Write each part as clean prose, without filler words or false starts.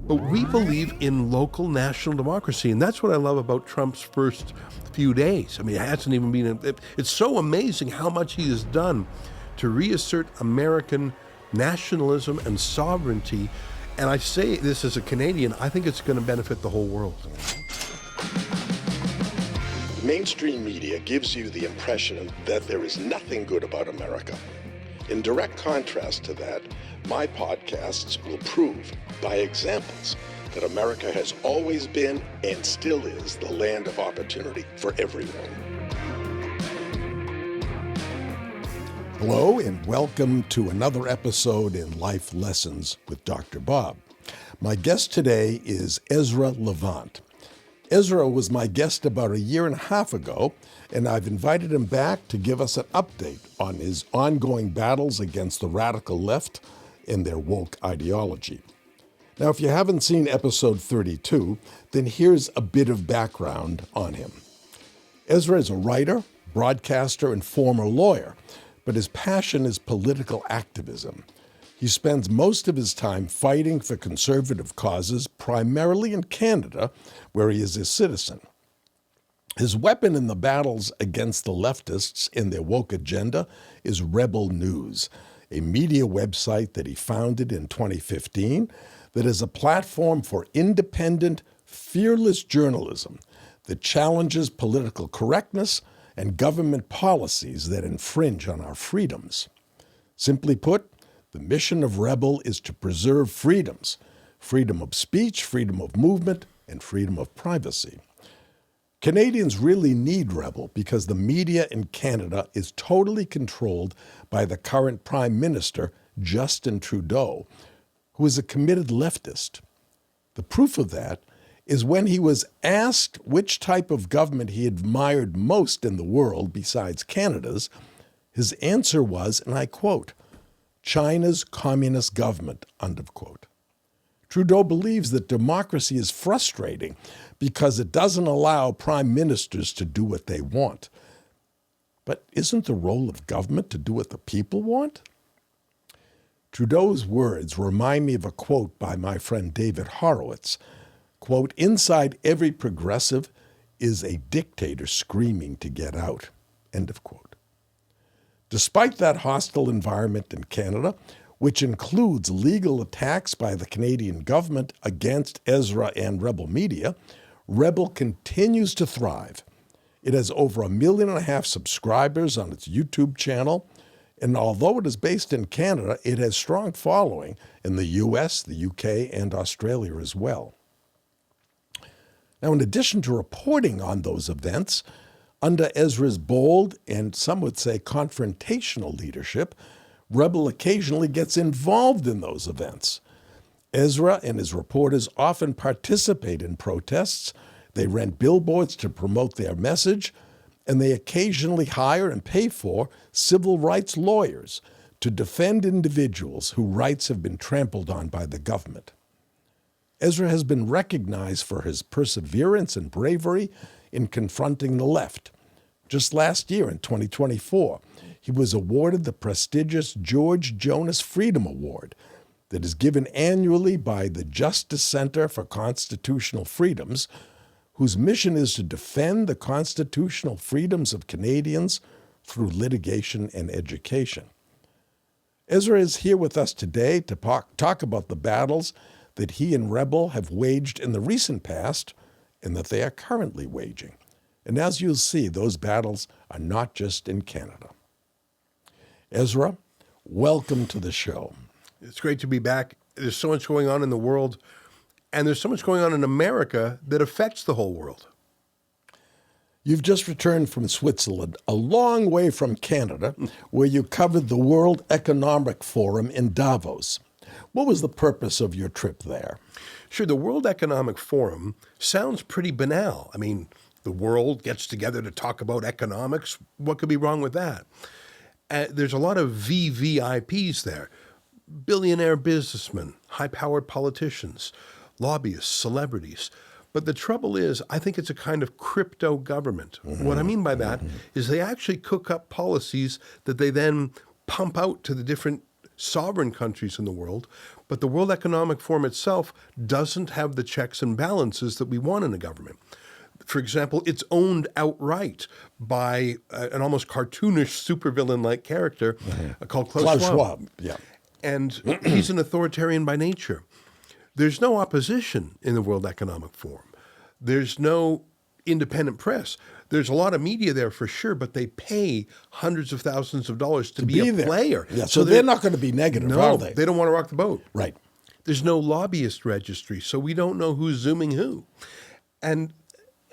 But we believe in local national democracy, and that's what I love about Trump's first few days. I mean, it hasn't even been, it's so amazing how much he has done to reassert American nationalism and sovereignty. And I say this as a Canadian, I think it's going to benefit the whole world. Mainstream media gives you the impression that there is nothing good about America. In direct contrast to that, my podcasts will prove by examples that America has always been and still is the land of opportunity for everyone. Hello and welcome to another episode in Life Lessons with Dr. Bob. My guest today is Ezra Levant. Ezra was my guest about a year and a half ago, and I've invited him back to give us an update on his ongoing battles against the radical left and their woke ideology. Now, if you haven't seen episode 32, then here's a bit of background on him. Ezra is a writer, broadcaster, and former lawyer, but his passion is political activism. He spends most of his time fighting for conservative causes, primarily in Canada, where he is a citizen. His weapon in the battles against the leftists and their woke agenda is Rebel News, a media website that he founded in 2015 that is a platform for independent, fearless journalism that challenges political correctness and government policies that infringe on our freedoms. Simply put, the mission of Rebel is to preserve freedoms: freedom of speech, freedom of movement, and freedom of privacy. Canadians really need Rebel because the media in Canada is totally controlled by the current Prime Minister, Justin Trudeau, who is a committed leftist. The proof of that is when he was asked which type of government he admired most in the world besides Canada's, his answer was, and I quote, "China's communist government," unquote. Trudeau believes that democracy is frustrating because it doesn't allow prime ministers to do what they want. But isn't the role of government to do what the people want? Trudeau's words remind me of a quote by my friend David Horowitz. Quote, "Inside every progressive is a dictator screaming to get out," end of quote. Despite that hostile environment in Canada, which includes legal attacks by the Canadian government against Ezra and Rebel Media, Rebel continues to thrive. It has over 1.5 million subscribers on its YouTube channel, and although it is based in Canada, it has strong following in the US, the UK, and Australia as well. Now, in addition to reporting on those events, under Ezra's bold and some would say confrontational leadership, Rebel occasionally gets involved in those events. Ezra and his reporters often participate in protests, they rent billboards to promote their message, and they occasionally hire and pay for civil rights lawyers to defend individuals whose rights have been trampled on by the government. Ezra has been recognized for his perseverance and bravery in confronting the left. Just last year, in 2024, he was awarded the prestigious George Jonas Freedom Award that is given annually by the Justice Center for Constitutional Freedoms, whose mission is to defend the constitutional freedoms of Canadians through litigation and education. Ezra is here with us today to talk about the battles that he and Rebel have waged in the recent past and that they are currently waging. And as you'll see, those battles are not just in Canada. Ezra, welcome to the show. It's great to be back. There's so much going on in the world, and there's so much going on in America that affects the whole world. You've just returned from Switzerland, a long way from Canada, where you covered the World Economic Forum in Davos. What was the purpose of your trip there? Sure, the World Economic Forum sounds pretty banal. I mean, the world gets together to talk about economics. What could be wrong with that? There's a lot of VVIPs there. Billionaire businessmen, high-powered politicians, lobbyists, celebrities. But the trouble is, I think it's a kind of crypto government. What I mean by that is they actually cook up policies that they then pump out to the different sovereign countries in the world, but the World Economic Forum itself doesn't have the checks and balances that we want in a government. For example, it's owned outright by an almost cartoonish supervillain-like character called Klaus Schwab. Yeah. And he's an authoritarian by nature. There's no opposition in the World Economic Forum. There's no independent press. There's a lot of media there for sure, but they pay hundreds of thousands of dollars to be a there. player. Yeah, so they're not going to be negative, are they? They don't want to rock the boat. Right. There's no lobbyist registry, so we don't know who's zooming who. And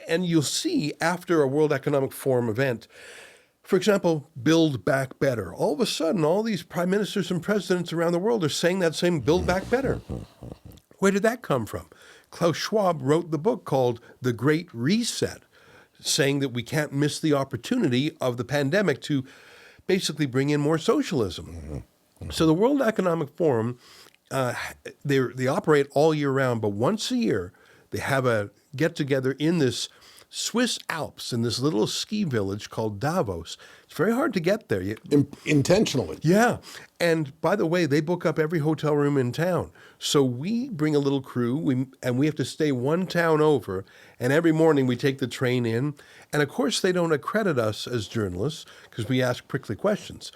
you'll see after a World Economic Forum event, for example, Build Back Better. All of a sudden, all these prime ministers and presidents around the world are saying that same Build Back Better. Where did that come from? Klaus Schwab wrote the book called The Great Reset, saying that we can't miss the opportunity of the pandemic to basically bring in more socialism. So the World Economic Forum, they operate all year round, but once a year they have a get-together in this Swiss Alps, in this little ski village called Davos. It's very hard to get there. Intentionally. Yeah. And by the way, they book up every hotel room in town. So we bring a little crew, and we have to stay one town over. And every morning we take the train in. And of course, they don't accredit us as journalists because we ask prickly questions.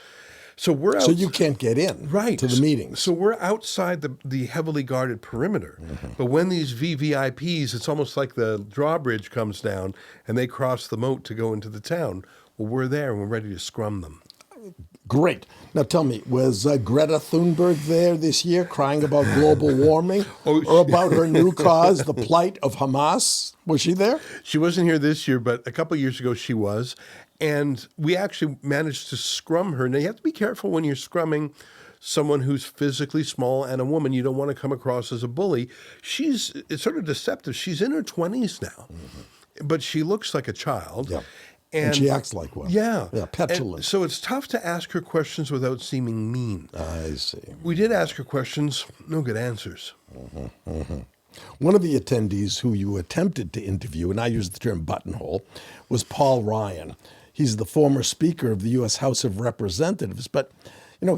So we're out. So you can't get in to the meetings. So we're outside the heavily guarded perimeter. But when these VVIPs, it's almost like the drawbridge comes down and they cross the moat to go into the town. Well, we're there and we're ready to scrum them. Great. Now tell me, was Greta Thunberg there this year crying about global warming or about her new cause, the plight of Hamas? Was she there? She wasn't here this year, but a couple of years ago she was. And we actually managed to scrum her. Now, you have to be careful when you're scrumming someone who's physically small and a woman. You don't want to come across as a bully. It's sort of deceptive. She's in her 20s now, but she looks like a child. Yeah. And she acts like one. Yeah. Yeah, petulant. So it's tough to ask her questions without seeming mean. I see. We did ask her questions, no good answers. One of the attendees who you attempted to interview, and I use the term buttonhole, was Paul Ryan. He's the former Speaker of the U.S. House of Representatives, but,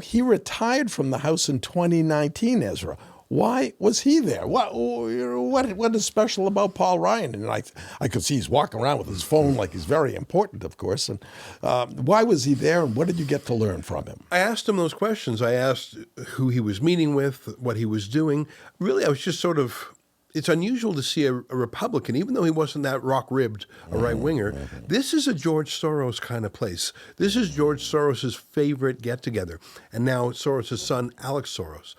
he retired from the House in 2019, Ezra. Why was he there? What is special about Paul Ryan? And I could see he's walking around with his phone like he's very important, of course. And why was he there, and what did you get to learn from him? I asked him those questions. I asked who he was meeting with, what he was doing. Really, I was just sort of... It's unusual to see a Republican, even though he wasn't that rock-ribbed, a right-winger. This is a George Soros kind of place. This is George Soros's favorite get-together. And now Soros's son, Alex Soros.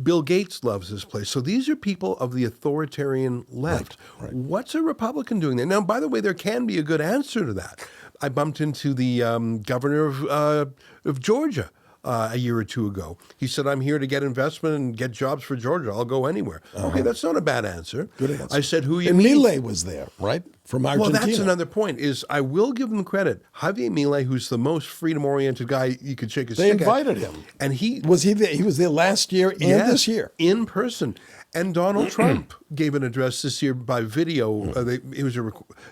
Bill Gates loves this place. So these are people of the authoritarian left. Right. What's a Republican doing there? Now, by the way, there can be a good answer to that. I bumped into the governor of Georgia a year or two ago. He said, I'm here to get investment and get jobs for Georgia. I'll go anywhere. Okay, that's not a bad answer. Good answer. I said, who you and meeting? Milei was there, right? From Argentina. Well, that's another point, is I will give them credit. Javier Milei, who's the most freedom-oriented guy you could shake a stick at. They invited him. And he was there. He was there last year and this year. In person. And Donald Trump gave an address this year by video.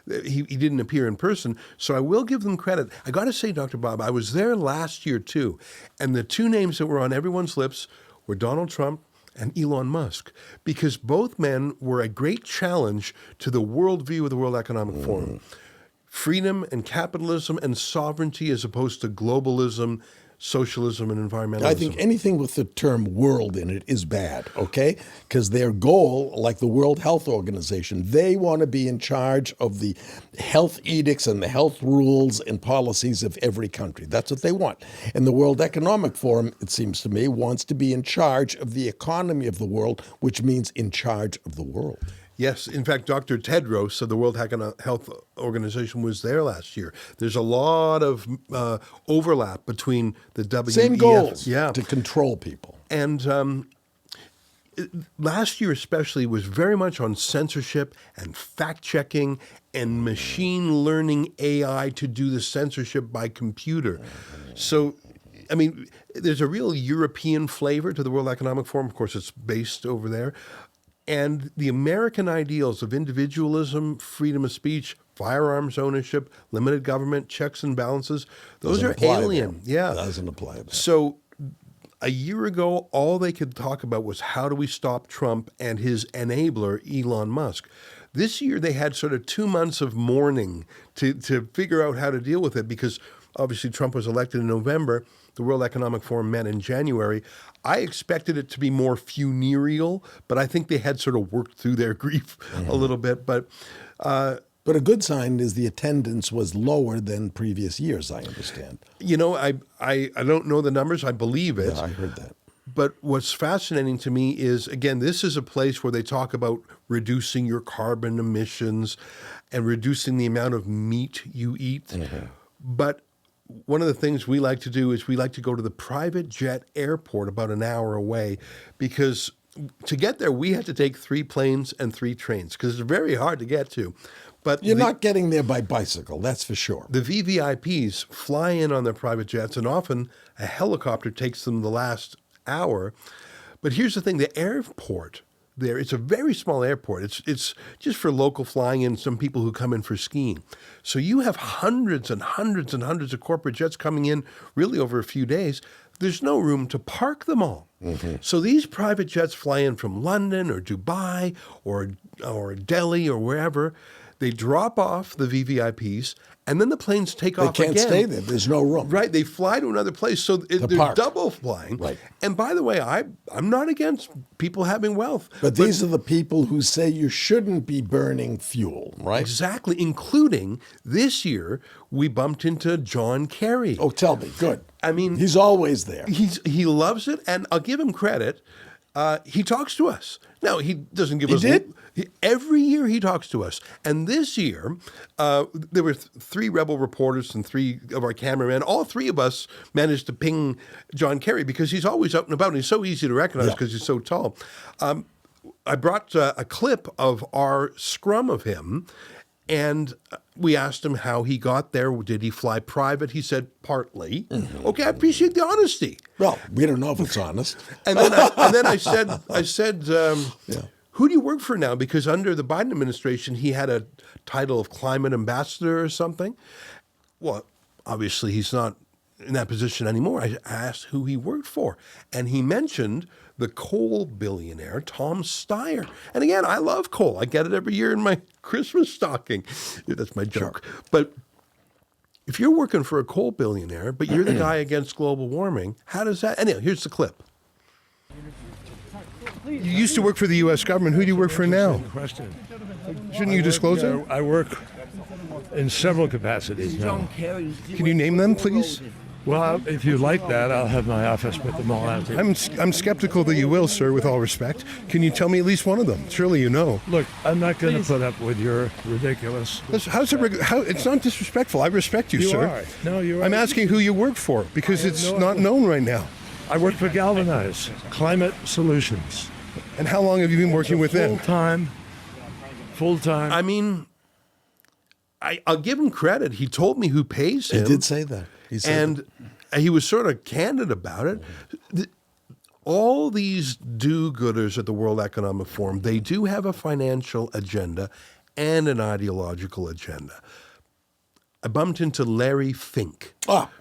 He didn't appear in person, so I will give them credit. I got to say, Dr. Bob, I was there last year too, and the two names that were on everyone's lips were Donald Trump and Elon Musk, because both men were a great challenge to the worldview of the World Economic Forum. Freedom and capitalism and sovereignty as opposed to globalism, socialism, and environmentalism. I think anything with the term world in it is bad, okay? Because their goal, like the World Health Organization, they want to be in charge of the health edicts and the health rules and policies of every country. That's what they want. And the World Economic Forum, it seems to me, wants to be in charge of the economy of the world, which means in charge of the world. Yes. In fact, Dr. Tedros of the World Health Organization was there last year. There's a lot of overlap between the WEF. Same goals, to control people. And last year especially was very much on censorship and fact-checking and machine learning AI to do the censorship by computer. So, I mean, there's a real European flavor to the World Economic Forum. Of course, it's based over there. And the American ideals of individualism, freedom of speech, firearms ownership, limited government, checks and balances, those are alien. Yeah. That doesn't apply there. So A year ago, all they could talk about was how do we stop Trump and his enabler, Elon Musk. This year, they had sort of 2 months of mourning to figure out how to deal with it because obviously Trump was elected in November. The World Economic Forum met in January. I expected it to be more funereal, but I think they had sort of worked through their grief a little bit. But a good sign is the attendance was lower than previous years, I understand. you know, I don't know the numbers. I believe it. Yeah, I heard that. But what's fascinating to me is, again, this is a place where they talk about reducing your carbon emissions and reducing the amount of meat you eat. But one of the things we like to do is we like to go to the private jet airport about an hour away because to get there, we had to take 3 planes and 3 trains because it's very hard to get to. But You're not getting there by bicycle, that's for sure. the VVIPs fly in on their private jets, and often a helicopter takes them the last hour. But here's the thing, the airport there, it's a very small airport. It's just for local flying and some people who come in for skiing. So you have hundreds and hundreds and hundreds of corporate jets coming in really over a few days. There's no room to park them all. So these private jets fly in from London or Dubai or Delhi or wherever. They drop off the VVIPs, and then the planes take off again. They can't stay there. There's no room. Right. They fly to another place. So they're park. double flying. Right. And by the way, I'm not against people having wealth. But these are the people who say you shouldn't be burning fuel, right? Exactly. Including this year, we bumped into John Kerry. Oh, tell me. Good. I mean, he's always there. He loves it, and I'll give him credit. He talks to us. Now, he doesn't give us... did? Every year he talks to us. And this year, there were 3 Rebel reporters and 3 of our cameramen. All 3 of us managed to ping John Kerry because he's always out and about. And he's so easy to recognize because he's so tall. I brought a clip of our scrum of him, and we asked him how he got there. Did he fly private? He said, partly. Okay, I appreciate the honesty. Well, we don't know if it's honest. And then I said, who do you work for now? Because under the Biden administration, he had a title of climate ambassador or something. Well, obviously he's not in that position anymore. I asked who he worked for, and he mentioned the coal billionaire, Tom Steyer. And again, I love coal. I get it every year in my Christmas stocking. That's my joke. Sure. But if you're working for a coal billionaire, but you're the guy against global warming, how does that... Anyway, here's the clip. You used to work for the U.S. government. Who do you work for now? Shouldn't you disclose it? I work in several capacities now. Can you name them, please? Well, if you like that, I'll have my office put them all out. I'm skeptical that you will, sir, with all respect. Can you tell me at least one of them? Surely you know. Look, I'm not going to put up with your ridiculous... It's not disrespectful. I respect you, sir. Are. No, you are. I'm asking who you work for, because it's not known right now. I work for Galvanize, Climate Solutions. And how long have you been working with them? Full time. I mean, I'll give him credit. He told me who pays him. He did say that. He was sort of candid about it. All these do-gooders at the World Economic Forum, they do have a financial agenda and an ideological agenda. I bumped into Larry Fink.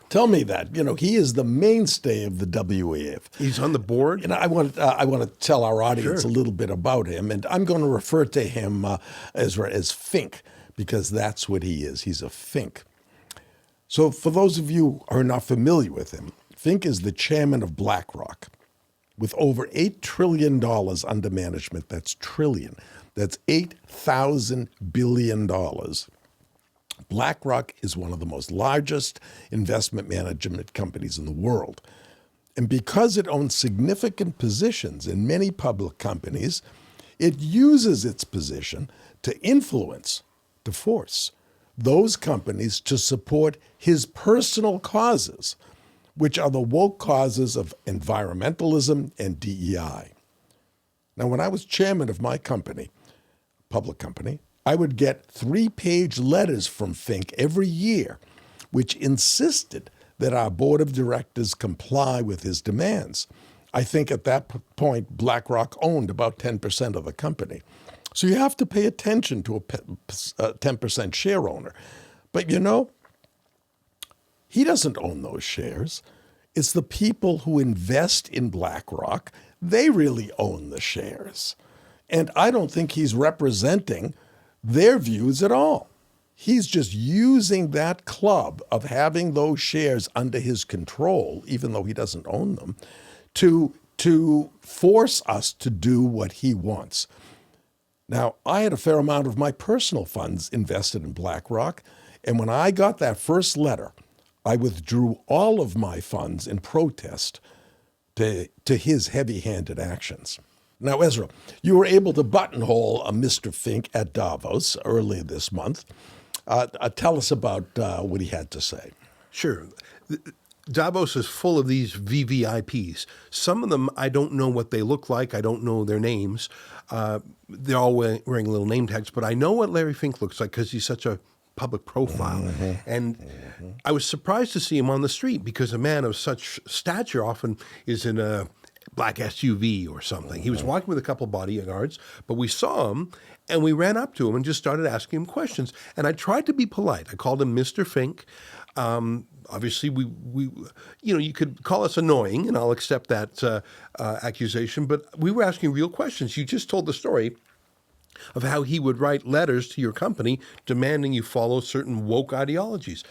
Tell me that. You know, he is the mainstay of the WEF. He's on the board. And I want to tell our audience a little bit about him, and I'm going to refer to him, Ezra, as Fink, because that's what he is. He's a Fink. So for those of you who are not familiar with him, Fink is the chairman of BlackRock with over $8 trillion under management. That's trillion. That's 8,000 billion dollars. BlackRock is one of the most largest investment management companies in the world. And because it owns significant positions in many public companies, it uses its position to influence, to force those companies to support his personal causes, which are the woke causes of environmentalism and DEI. Now, when I was chairman of my company, public company, I would get 3-page letters from Fink every year, which insisted that our board of directors comply with his demands. I think at that point, BlackRock owned about 10% of the company. So you have to pay attention to a 10% share owner. But you know, he doesn't own those shares. It's the people who invest in BlackRock. They really own the shares. And I don't think he's representing their views at all. He's just using that club of having those shares under his control, even though he doesn't own them, to force us to do what he wants. Now, I had a fair amount of my personal funds invested in BlackRock, and when I got that first letter, I withdrew all of my funds in protest to his heavy-handed actions. Now, Ezra, you were able to buttonhole a Mr. Fink at Davos earlier this month. Tell us about what he had to say. Sure. Davos is full of these VVIPs. Some of them, I don't know what they look like. I don't know their names. They're all wearing little name tags, but I know what Larry Fink looks like because he's such a public profile. And I was surprised to see him on the street because a man of such stature often is in a black SUV or something. He was walking with a couple bodyguards, but we saw him and we ran up to him and just started asking him questions. And I tried to be polite. I called him Mr. Fink. Obviously, we you could call us annoying, and I'll accept that accusation, but we were asking real questions. You just told the story of how he would write letters to your company demanding you follow certain woke ideologies.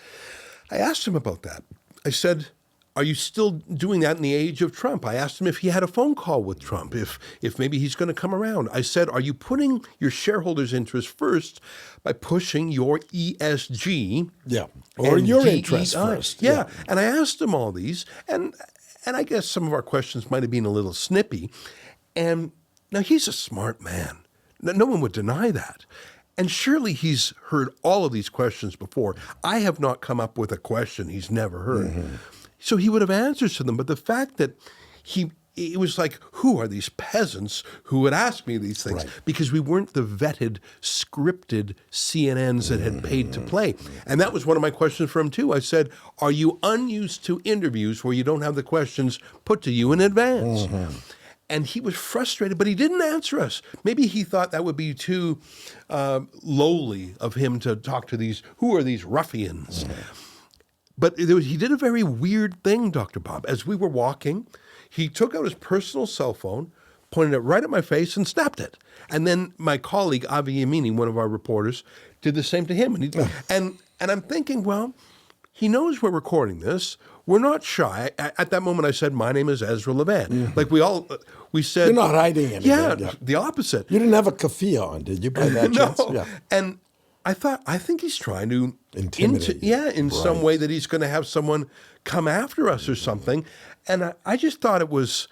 I asked him about that. I said, are you still doing that in the age of Trump? I asked him if he had a phone call with Trump, if maybe he's going to come around. I said, are you putting your shareholders' interests first by pushing your ESG? Yeah, or your interests first. Yeah. And I asked him all these, and I guess some of our questions might have been a little snippy. And now he's a smart man. No one would deny that. And surely he's heard all of these questions before. I have not come up with a question he's never heard. So he would have answers to them. But the fact that it was like, who are these peasants who would ask me these things? Right. Because we weren't the vetted, scripted CNNs that had paid to play. And that was one of my questions for him, too. I said, are you unused to interviews where you don't have the questions put to you in advance? And he was frustrated, but he didn't answer us. Maybe he thought that would be too lowly of him to talk to these, who are these ruffians? But he did a very weird thing, Dr. Bob. As we were walking, he took out his personal cell phone, pointed it right at my face, and snapped it. And then my colleague, Avi Yamini, one of our reporters, did the same to him. And I'm thinking, well, he knows we're recording this. We're not shy. At that moment, I said, my name is Ezra Levant. Like we said. You're not hiding anything. Yeah, the opposite. You didn't have a keffiyeh on, did you, by that chance? No. And I think he's trying to intimidate. In some way that he's going to have someone come after us or something. And I just thought it was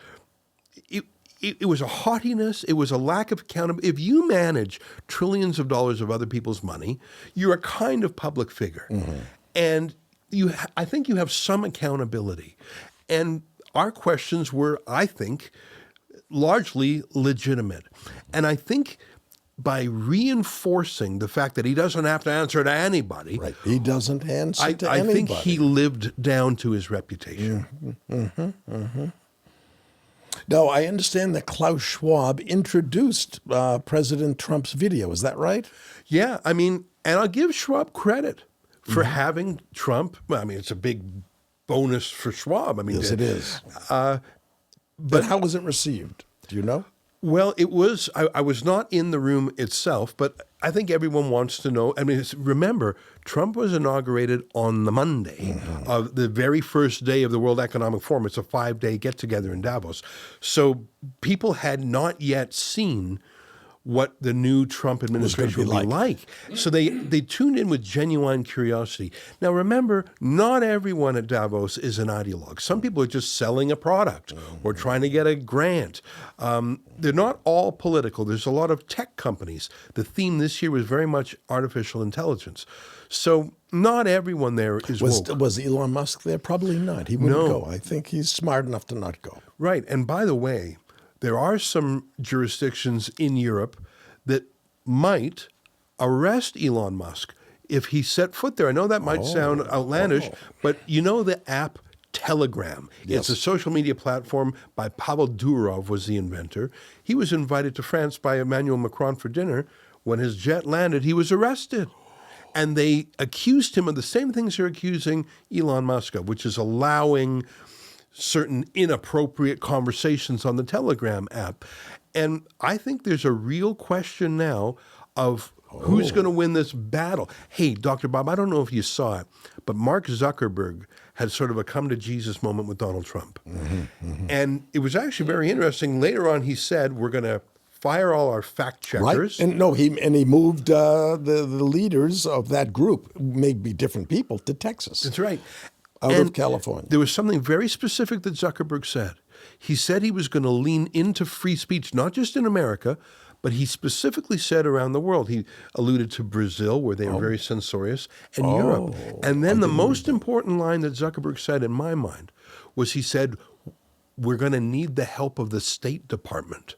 a haughtiness. It was a lack of accountability. If you manage trillions of dollars of other people's money, you're a kind of public figure. And I think you have some accountability. And our questions were, I think, largely legitimate. And I think by reinforcing the fact that he doesn't have to answer to anybody. Right. He doesn't answer to anybody. I think he lived down to his reputation. Now, I understand that Klaus Schwab introduced President Trump's video. Is that right? Yeah. I mean, and I'll give Schwab credit for having Trump. Well, I mean, it's a big bonus for Schwab. I mean, yes, it is. But how was it received? Do you know? Well, it was, I was not in the room itself, but I think everyone wants to know. I mean, remember, Trump was inaugurated on the Monday of the very first day of the World Economic Forum. It's a 5-day get-together in Davos. So people had not yet seen what the new Trump administration would be like. So they tuned in with genuine curiosity. Now, remember, not everyone at Davos is an ideologue. Some people are just selling a product or trying to get a grant. They're not all political. There's a lot of tech companies. The theme this year was very much artificial intelligence. So not everyone there is woke. Was Elon Musk there? Probably not. He wouldn't go. I think he's smart enough to not go. Right. And by the way, there are some jurisdictions in Europe that might arrest Elon Musk if he set foot there. I know that might sound outlandish, but you know the app Telegram. Yes. It's a social media platform by Pavel Durov was the inventor. He was invited to France by Emmanuel Macron for dinner. When his jet landed, he was arrested. And they accused him of the same things they're accusing Elon Musk of, which is allowing certain inappropriate conversations on the Telegram app. And I think there's a real question now of who's going to win this battle. Hey, Dr. Bob, I don't know if you saw it, but Mark Zuckerberg had sort of a come to Jesus moment with Donald Trump. And it was actually very interesting. Later on, he said, we're going to fire all our fact checkers. Right. And he moved the leaders of that group, maybe different people, to Texas. That's right. Out of California. There was something very specific that Zuckerberg said. He said he was going to lean into free speech, not just in America, but he specifically said around the world. He alluded to Brazil, where they are very censorious, and Europe. And then the most important line that Zuckerberg said in my mind was he said, we're going to need the help of the State Department.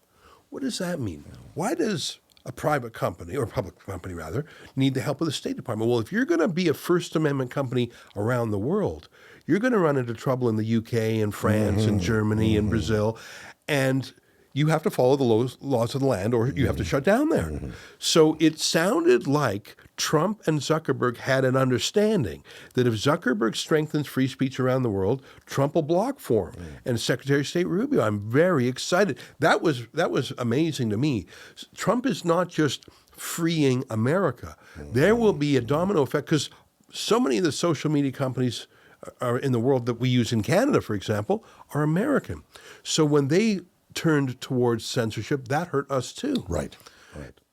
What does that mean? Why does a private company, or public company rather, need the help of the State Department? Well, if you're going to be a First Amendment company around the world, you're going to run into trouble in the UK and France and Germany and Brazil, and you have to follow the laws of the land, or you have to shut down there. So it sounded like Trump and Zuckerberg had an understanding that if Zuckerberg strengthens free speech around the world, Trump will block for him. And Secretary of State Rubio, I'm very excited. That was amazing to me. Trump is not just freeing America. There will be a domino effect, because so many of the social media companies are in the world that we use in Canada, for example, are American. So when they turned towards censorship, that hurt us too. Right.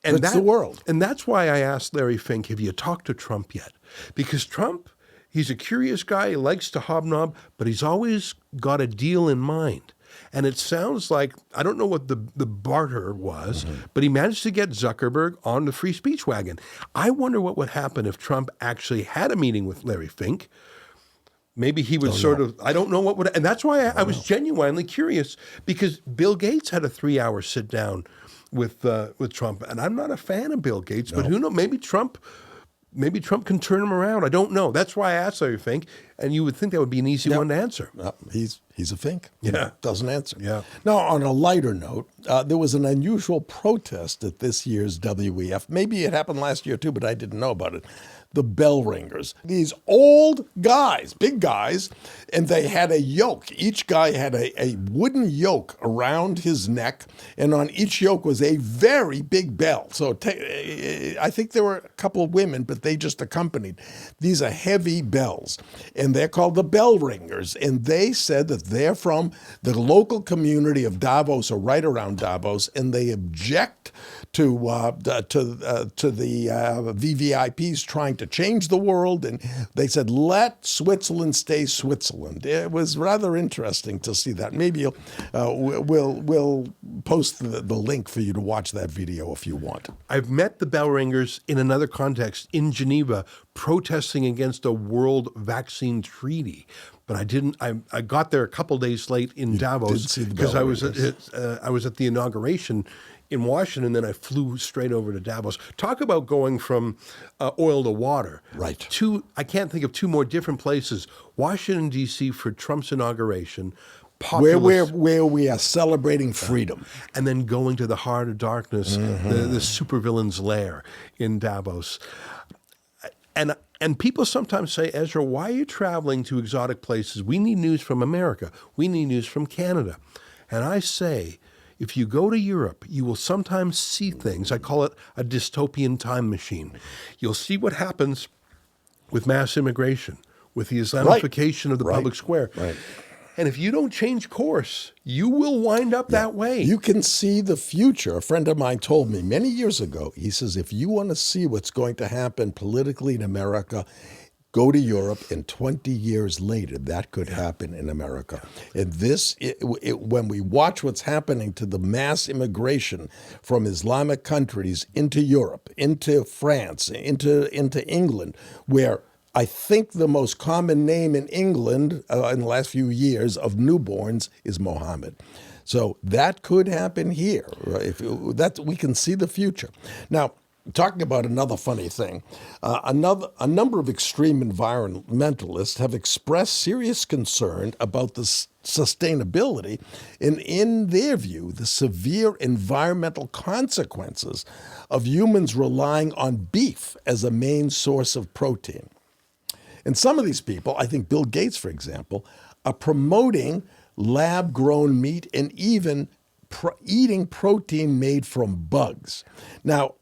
And that's the world. And that's why I asked Larry Fink, have you talked to Trump yet? Because Trump, he's a curious guy. He likes to hobnob, but he's always got a deal in mind. And it sounds like, I don't know what the barter was, but he managed to get Zuckerberg on the free speech wagon. I wonder what would happen if Trump actually had a meeting with Larry Fink. Maybe he would I don't know what would, and that's why I was genuinely curious, because Bill Gates had a 3-hour sit down with Trump, and I'm not a fan of Bill Gates, but who knows? Maybe Trump can turn him around. I don't know. That's why I asked Larry Fink, and you would think that would be an easy one to answer. He's a Fink. Yeah. Doesn't answer. Yeah. Now, on a lighter note, there was an unusual protest at this year's WEF. Maybe it happened last year too, but I didn't know about it. The bell ringers. These old guys, big guys, and they had a yoke. Each guy had a wooden yoke around his neck, and on each yoke was a very big bell. So I think there were a couple of women, but they just accompanied. These are heavy bells, and they're called the bell ringers. And they said that they're from the local community of Davos, or right around Davos, and they object to the VVIPs trying to change the world, and they said, let Switzerland stay Switzerland. It was rather interesting to see that. Maybe we'll post the link for you to watch that video if you want. I've met the bell ringers in another context in Geneva, protesting against a world vaccine treaty. But I didn't. I got there a couple days late in Davos because I was at the inauguration in Washington, then I flew straight over to Davos. Talk about going from oil to water. Right. I can't think of two more different places. Washington, D.C. for Trump's inauguration. Populous, where we are celebrating freedom. And then going to the heart of darkness, the supervillain's lair in Davos. And people sometimes say, Ezra, why are you traveling to exotic places? We need news from America. We need news from Canada. And I say, if you go to Europe, you will sometimes see things. I call it a dystopian time machine. You'll see what happens with mass immigration, with the Islamification of the public square. Right. And if you don't change course, you will wind up that way. You can see the future. A friend of mine told me many years ago, he says, if you want to see what's going to happen politically in America, go to Europe, and 20 years later, that could happen in America. And this, when we watch what's happening to the mass immigration from Islamic countries into Europe, into France, into England, where I think the most common name in England in the last few years of newborns is Mohammed. So that could happen here. Right? We can see the future. Now, talking about another funny thing, a number of extreme environmentalists have expressed serious concern about the sustainability and, in their view, the severe environmental consequences of humans relying on beef as a main source of protein. And some of these people, I think Bill Gates, for example, are promoting lab-grown meat, and even eating protein made from bugs. Now,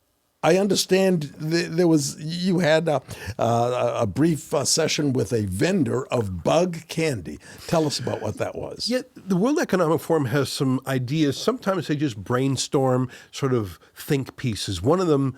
I understand you had a brief session with a vendor of bug candy. Tell us about what that was. Yeah, the World Economic Forum has some ideas. Sometimes they just brainstorm sort of think pieces. One of them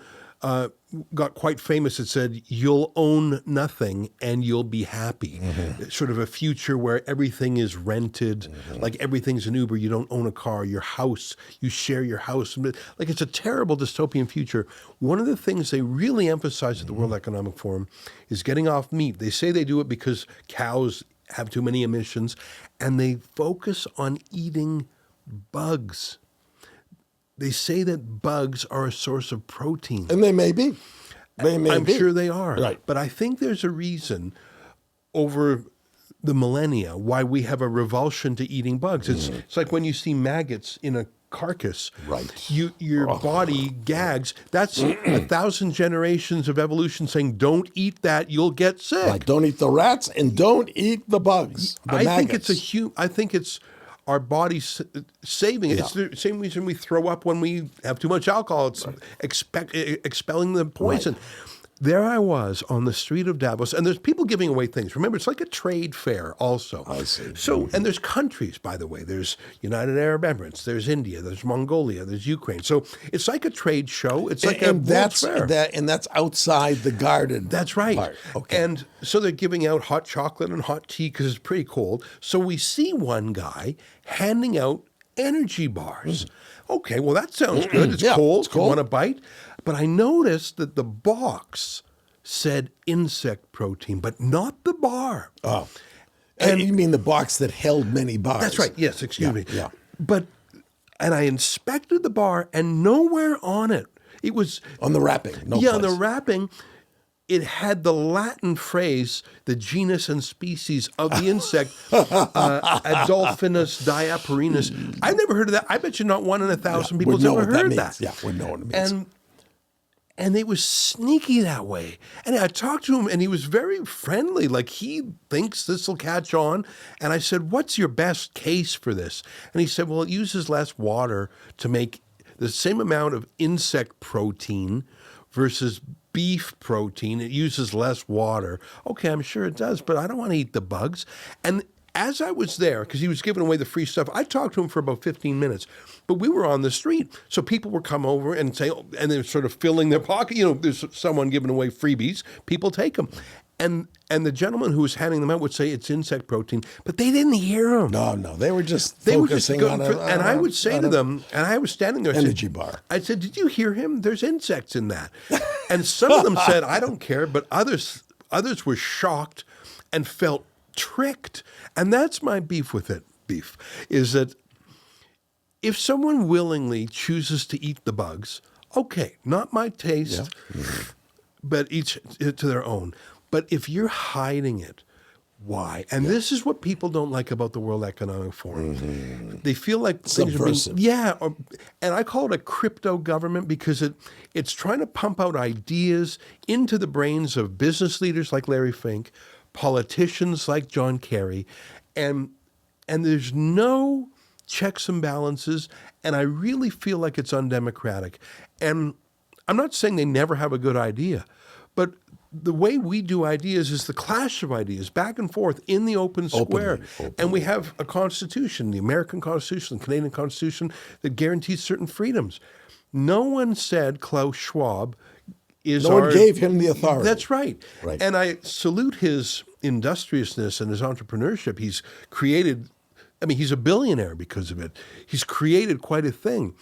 got quite famous. It said, "You'll own nothing and you'll be happy." Sort of a future where everything is rented, like everything's an Uber. You don't own a car. Your house, you share your house. Like it's a terrible dystopian future. One of the things they really emphasize at the World Economic Forum is getting off meat. They say they do it because cows have too many emissions, and they focus on eating bugs. They say that bugs are a source of protein. And they may be. I'm sure they are. Right. But I think there's a reason over the millennia why we have a revulsion to eating bugs. It's like when you see maggots in a carcass. Right. Your body gags. That's 1,000 generations of evolution saying, don't eat that, you'll get sick. Right. Don't eat the rats and don't eat the bugs. The maggots. I think it's our body's saving it. Yeah. It's the same reason we throw up when we have too much alcohol. It's expelling the poison. Right. There I was on the street of Davos, and there's people giving away things. Remember, it's like a trade fair also. I see. So, and there's countries, by the way. There's United Arab Emirates, there's India, there's Mongolia, there's Ukraine. So it's like a trade show. It's like a World's Fair. And that's outside the garden. That's right. Part. Okay. And so they're giving out hot chocolate and hot tea because it's pretty cold. So we see one guy handing out energy bars. Okay, well, that sounds good. It's cold. You want a bite? But I noticed that the box said insect protein, but not the bar. Oh. And you mean the box that held many bars? That's right. Yes, excuse me. Yeah. And I inspected the bar, and nowhere on it, it was... On the wrapping. No yeah, place. on the wrapping, it had the Latin phrase, the genus and species of the insect, Adolphinus diaparinus. I've never heard of that. I bet you not one in 1,000 people's ever heard that. Yeah, we know what it means. And it was sneaky that way. And I talked to him, and he was very friendly. Like, he thinks this will catch on. And I said, what's your best case for this? And he said, well, it uses less water to make the same amount of insect protein versus beef protein. It uses less water. Okay, I'm sure it does, but I don't want to eat the bugs. And as I was there, because he was giving away the free stuff, I talked to him for about 15 minutes. But we were on the street, so people would come over and say, and they're sort of filling their pocket. You know, there's someone giving away freebies. People take them. And the gentleman who was handing them out would say it's insect protein, but they didn't hear him. No, they were just focusing on it. And I would say to them, and I was standing there. Energy bar. I said, did you hear him? There's insects in that. And some of them said, I don't care, but others were shocked and felt tricked. And that's my beef with it, is that if someone willingly chooses to eat the bugs, okay, not my taste, but each to their own. But if you're hiding it, why? And this is what people don't like about the World Economic Forum. They feel like subversive. And I call it a crypto government because it's trying to pump out ideas into the brains of business leaders like Larry Fink, politicians like John Kerry, and there's no checks and balances, and I really feel like it's undemocratic. And I'm not saying they never have a good idea, but the way we do ideas is the clash of ideas back and forth in the open square. Openly. And we have a constitution, the American Constitution, the Canadian Constitution, that guarantees certain freedoms. No one said Klaus Schwab is No one gave him the authority. That's right. And I salute his industriousness and his entrepreneurship. He's created, he's a billionaire because of it. He's created quite a thing.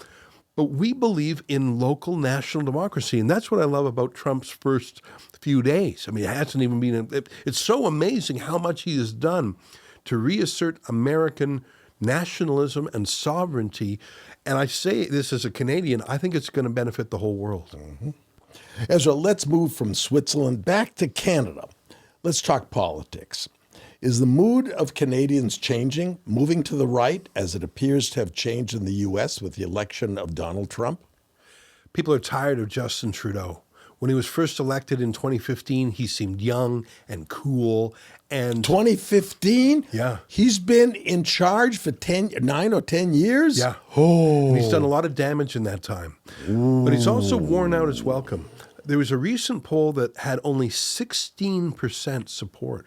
But we believe in local national democracy, and that's what I love about Trump's first few days. It hasn't even been, it's so amazing how much he has done to reassert American nationalism and sovereignty. And I say this as a Canadian, I think it's going to benefit the whole world. Ezra, let's move from Switzerland back to Canada. Let's talk politics. Is the mood of Canadians changing, moving to the right, as it appears to have changed in the U.S. with the election of Donald Trump? People are tired of Justin Trudeau. When he was first elected in 2015, he seemed young and cool. And 2015? Yeah. He's been in charge for 9 or 10 years? Yeah. Oh. And he's done a lot of damage in that time. But he's also worn out his welcome. There was a recent poll that had only 16% support.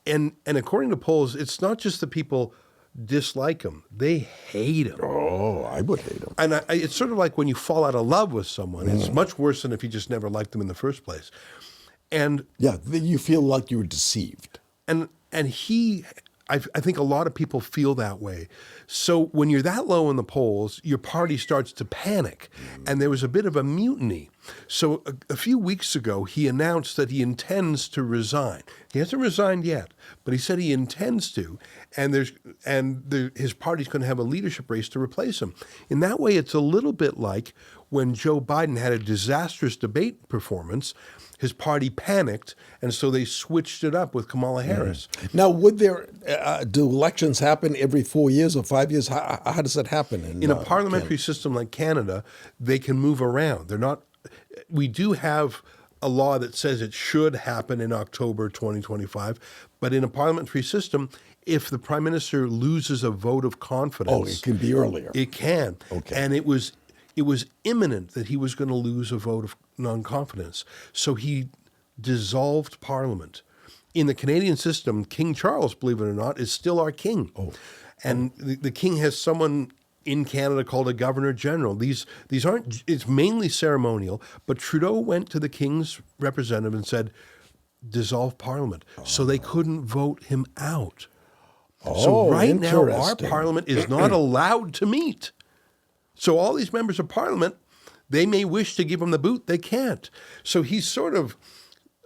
And according to polls, it's not just that people dislike him. They hate him. Oh, I would hate him. And it's sort of like when you fall out of love with someone. It's much worse than if you just never liked them in the first place. And Yeah, you feel like you were deceived. And I think a lot of people feel that way. So when you're that low in the polls, your party starts to panic. And there was a bit of a mutiny. So a few weeks ago, he announced that he intends to resign. He hasn't resigned yet, but he said he intends to. And his party's going to have a leadership race to replace him. In that way, it's a little bit like when Joe Biden had a disastrous debate performance. His party panicked, and so they switched it up with Kamala Harris. Now, would there do elections happen every 4 years or 5 years? How does that happen? In a parliamentary system like Canada, they can move around. They're not. We do have a law that says it should happen in October 2025, but in a parliamentary system, if the prime minister loses a vote of confidence, it can be earlier. It can. Okay. And it was imminent that he was going to lose a vote of non-confidence. So he dissolved Parliament. In the Canadian system, King Charles, believe it or not, is still our king. And the king has someone in Canada called a Governor General. These aren't, it's mainly ceremonial, but Trudeau went to the king's representative and said, dissolve Parliament. So they couldn't vote him out. So right now, our Parliament is not allowed to meet. So all these members of Parliament, they may wish to give him the boot, they can't. So he's sort of,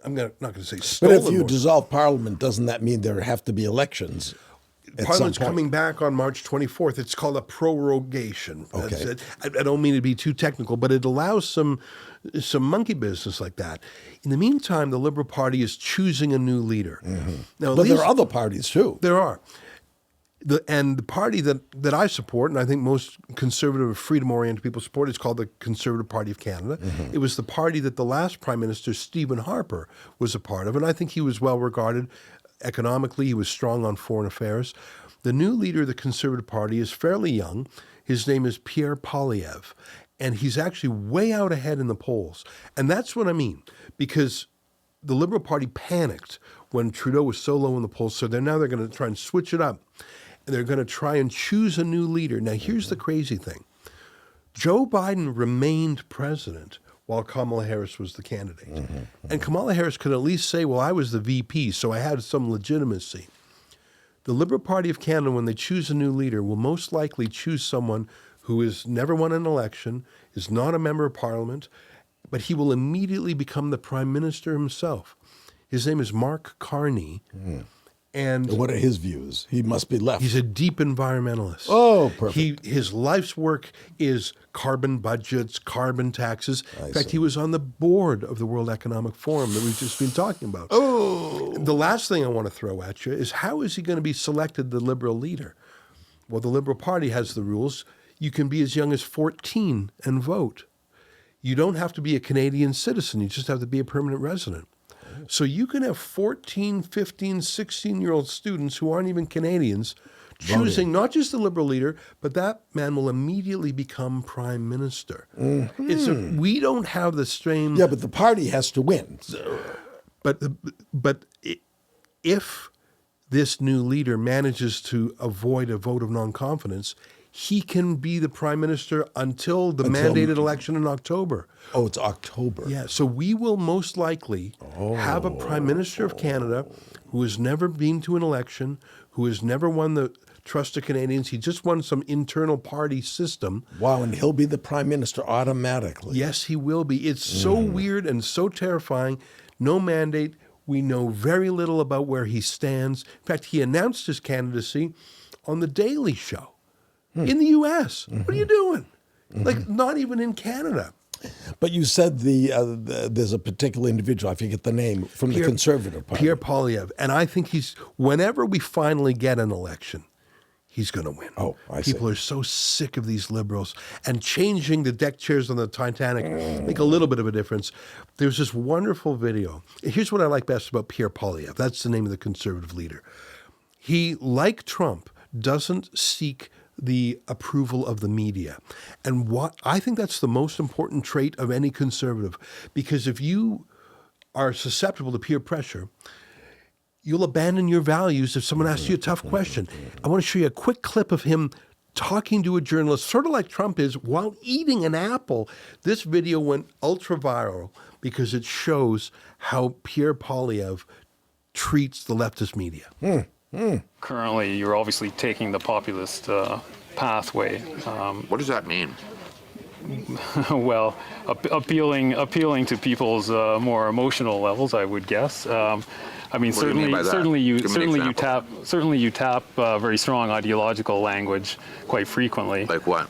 not going to say stolen. But if you dissolve Parliament, doesn't that mean there have to be elections? Parliament's coming back on March 24th. It's called a prorogation. Okay. I don't mean to be too technical, but it allows some monkey business like that. In the meantime, the Liberal Party is choosing a new leader. Now, But there are other parties too. There are. The party that I support, and I think most conservative, freedom-oriented people support, is called the Conservative Party of Canada. It was the party that the last Prime Minister, Stephen Harper, was a part of, and I think he was well regarded economically. He was strong on foreign affairs. The new leader of the Conservative Party is fairly young. His name is Pierre Poilievre, and he's actually way out ahead in the polls. And that's what I mean, because the Liberal Party panicked when Trudeau was so low in the polls, so they're going to try and switch it up. And they're going to try and choose a new leader. Now, here's the crazy thing. Joe Biden remained president while Kamala Harris was the candidate. And Kamala Harris could at least say, well, I was the VP, so I had some legitimacy. The Liberal Party of Canada, when they choose a new leader, will most likely choose someone who has never won an election, is not a member of Parliament, but he will immediately become the Prime Minister himself. His name is Mark Carney. And what are his views? He must be left. He's a deep environmentalist. Oh, perfect. His life's work is carbon budgets, carbon taxes. In fact, he was on the board of the World Economic Forum that we've just been talking about. The last thing I want to throw at you is, how is he going to be selected the Liberal leader? Well, the Liberal Party has the rules. You can be as young as 14 and vote. You don't have to be a Canadian citizen. You just have to be a permanent resident. So you can have 14, 15, 16-year-old students who aren't even Canadians choosing not just the Liberal leader, but that man will immediately become Prime Minister. We don't have the same... Yeah, but the party has to win. But if this new leader manages to avoid a vote of non-confidence, he can be the Prime Minister until the mandated election in October. Oh, it's October. Yeah, so we will most likely have a Prime Minister of Canada who has never been to an election, who has never won the trust of Canadians. He just won some internal party system. Wow, and he'll be the Prime Minister automatically. Yes, he will be. It's so weird and so terrifying. No mandate. We know very little about where he stands. In fact, he announced his candidacy on The Daily Show. In the U.S. What are you doing? Like, not even in Canada. But you said there's a particular individual, I forget the name, from the Conservative Party. Pierre Poilievre. And I think whenever we finally get an election, he's going to win. Oh, I see. People are so sick of these liberals, and changing the deck chairs on the Titanic make a little bit of a difference. There's this wonderful video. Here's what I like best about Pierre Poilievre. That's the name of the conservative leader. He, like Trump, doesn't seek the approval of the media. And what I think that's the most important trait of any conservative, because if you are susceptible to peer pressure, you'll abandon your values if someone asks you a tough question. I want to show you a quick clip of him talking to a journalist, sort of like Trump is, while eating an apple. This video went ultra viral because it shows how Pierre Poilievre treats the leftist media. Currently, you're obviously taking the populist pathway. What does that mean? Well, appealing to people's more emotional levels, I would guess. I mean, What do you mean by that? certainly Give me you tap very strong ideological language quite frequently. Like what?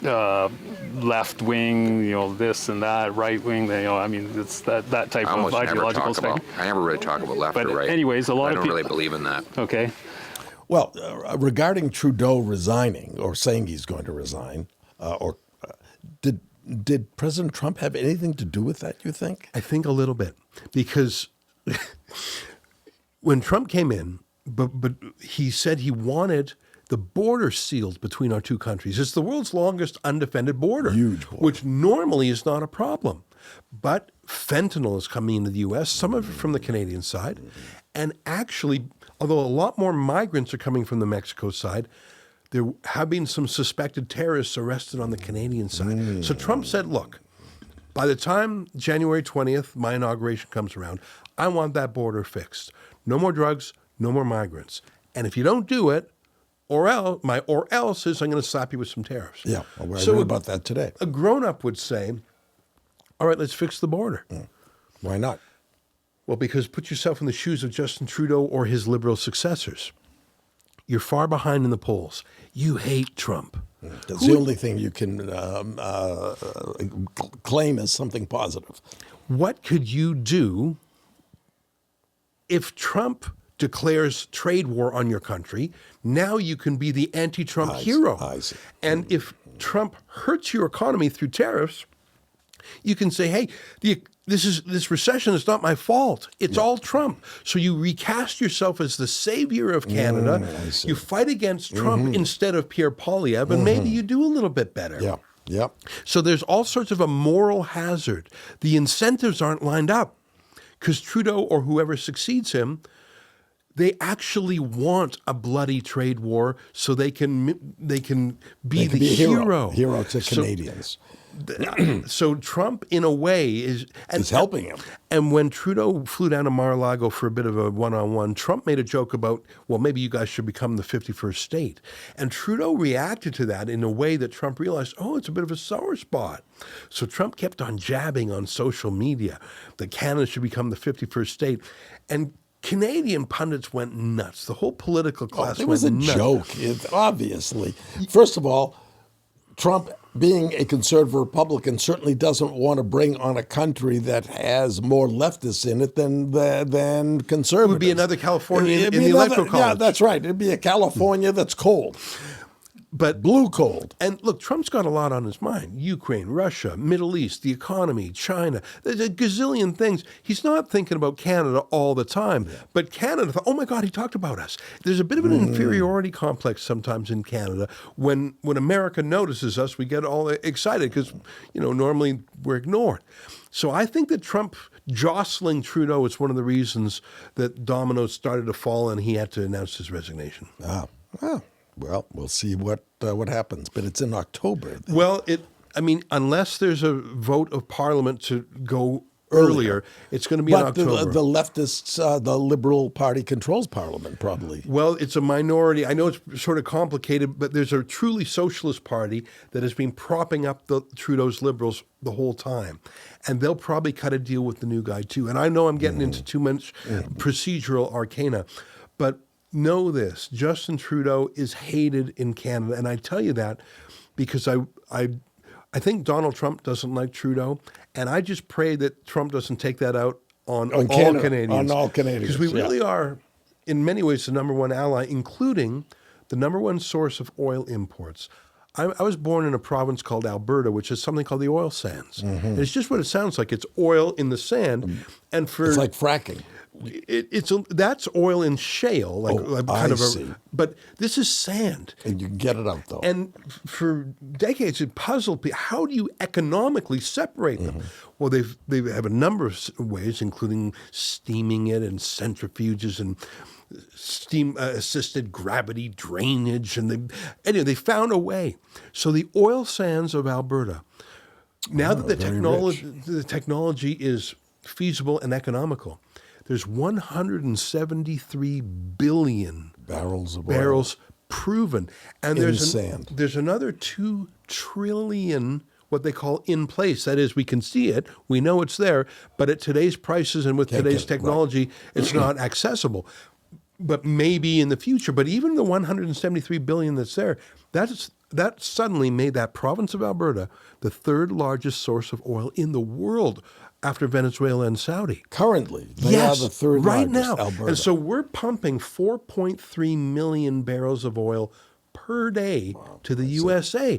Left wing, this and that, right wing. I mean, it's that type I of almost never ideological talk about. spectrum. I never really talk about left But or right. anyways, a lot I of don't people really believe in that. Okay. Well, regarding Trudeau resigning or saying he's going to resign, did President Trump have anything to do with that, you think? I think a little bit, because when Trump came in, but he said he wanted the border sealed between our two countries. It's the world's longest undefended border, Huge border. which normally is not a problem. But fentanyl is coming into the U.S., some of it from the Canadian side. And actually, although a lot more migrants are coming from the Mexico side, there have been some suspected terrorists arrested on the Canadian side. So Trump said, look, by the time January 20th, my inauguration comes around, I want that border fixed. No more drugs, no more migrants. And if you don't do it, or else is I'm going to slap you with some tariffs. Yeah, I read about that today. A grown-up would say, all right, let's fix the border. Why not? Well, because put yourself in the shoes of Justin Trudeau or his liberal successors. You're far behind in the polls. You hate Trump. That's the only thing you can claim as something positive. What could you do if Trump declares trade war on your country? Now you can be the anti-Trump hero. I see. And if Trump hurts your economy through tariffs, you can say, hey, this recession is not my fault. It's all Trump. So you recast yourself as the savior of Canada. You fight against Trump instead of Pierre Poilievre, and maybe you do a little bit better. Yeah, yeah. So there's all sorts of a moral hazard. The incentives aren't lined up because Trudeau or whoever succeeds him, they actually want a bloody trade war so they can be the hero. Hero to Canadians. So Trump, in a way, is helping him. And when Trudeau flew down to Mar-a-Lago for a bit of a one-on-one, Trump made a joke about, well, maybe you guys should become the 51st state. And Trudeau reacted to that in a way that Trump realized, oh, it's a bit of a sour spot. So Trump kept on jabbing on social media that Canada should become the 51st state. And Canadian pundits went nuts. The whole political class It went was a nuts. joke, obviously. First of all, Trump, being a conservative Republican, certainly doesn't want to bring on a country that has more leftists in it than conservatives. It would be another California in the Electoral College. Yeah, that's right. It'd be a California that's cold. But blue cold. And look, Trump's got a lot on his mind. Ukraine, Russia, Middle East, the economy, China. There's a gazillion things. He's not thinking about Canada all the time. Yeah. But Canada, oh my God, he talked about us. There's a bit of an inferiority complex sometimes in Canada. When America notices us, we get all excited because, normally we're ignored. So I think that Trump jostling Trudeau is one of the reasons that dominoes started to fall and he had to announce his resignation. Well, we'll see what happens, but it's in October. Well, unless there's a vote of Parliament to go earlier, it's going to be in October. But the leftists, the Liberal Party controls Parliament, probably. Well, it's a minority. I know it's sort of complicated, but there's a truly socialist party that has been propping up the Trudeau's Liberals the whole time. And they'll probably cut a deal with the new guy, too. And I know I'm getting into too much procedural arcana, but know this, Justin Trudeau is hated in Canada. And I tell you that because I think Donald Trump doesn't like Trudeau. And I just pray that Trump doesn't take that out on all Canadians. On all Canadians. Because we really are, in many ways, the number one ally, including the number one source of oil imports. I was born in a province called Alberta, which is something called the oil sands. And it's just what it sounds like. It's oil in the sand. And for It's like fracking. That's oil in shale, see. But this is sand. And you can get it out, though. And for decades, it puzzled people. How do you economically separate them? Well, they have a number of ways, including steaming it and centrifuges and steam-assisted gravity drainage. And they found a way. So the oil sands of Alberta, now that the technology is feasible and economical, there's 173 billion barrels of barrels proven. And there's sand. There's another 2 trillion what they call in place. That is, we can see it, we know it's there, but at today's prices and with today's technology, it's not accessible. But maybe in the future. But even the 173 billion that's there, that suddenly made that province of Alberta the third largest source of oil in the world after Venezuela and Saudi. Currently, they are the third right largest, now. Alberta. And so we're pumping 4.3 million barrels of oil per day to the USA.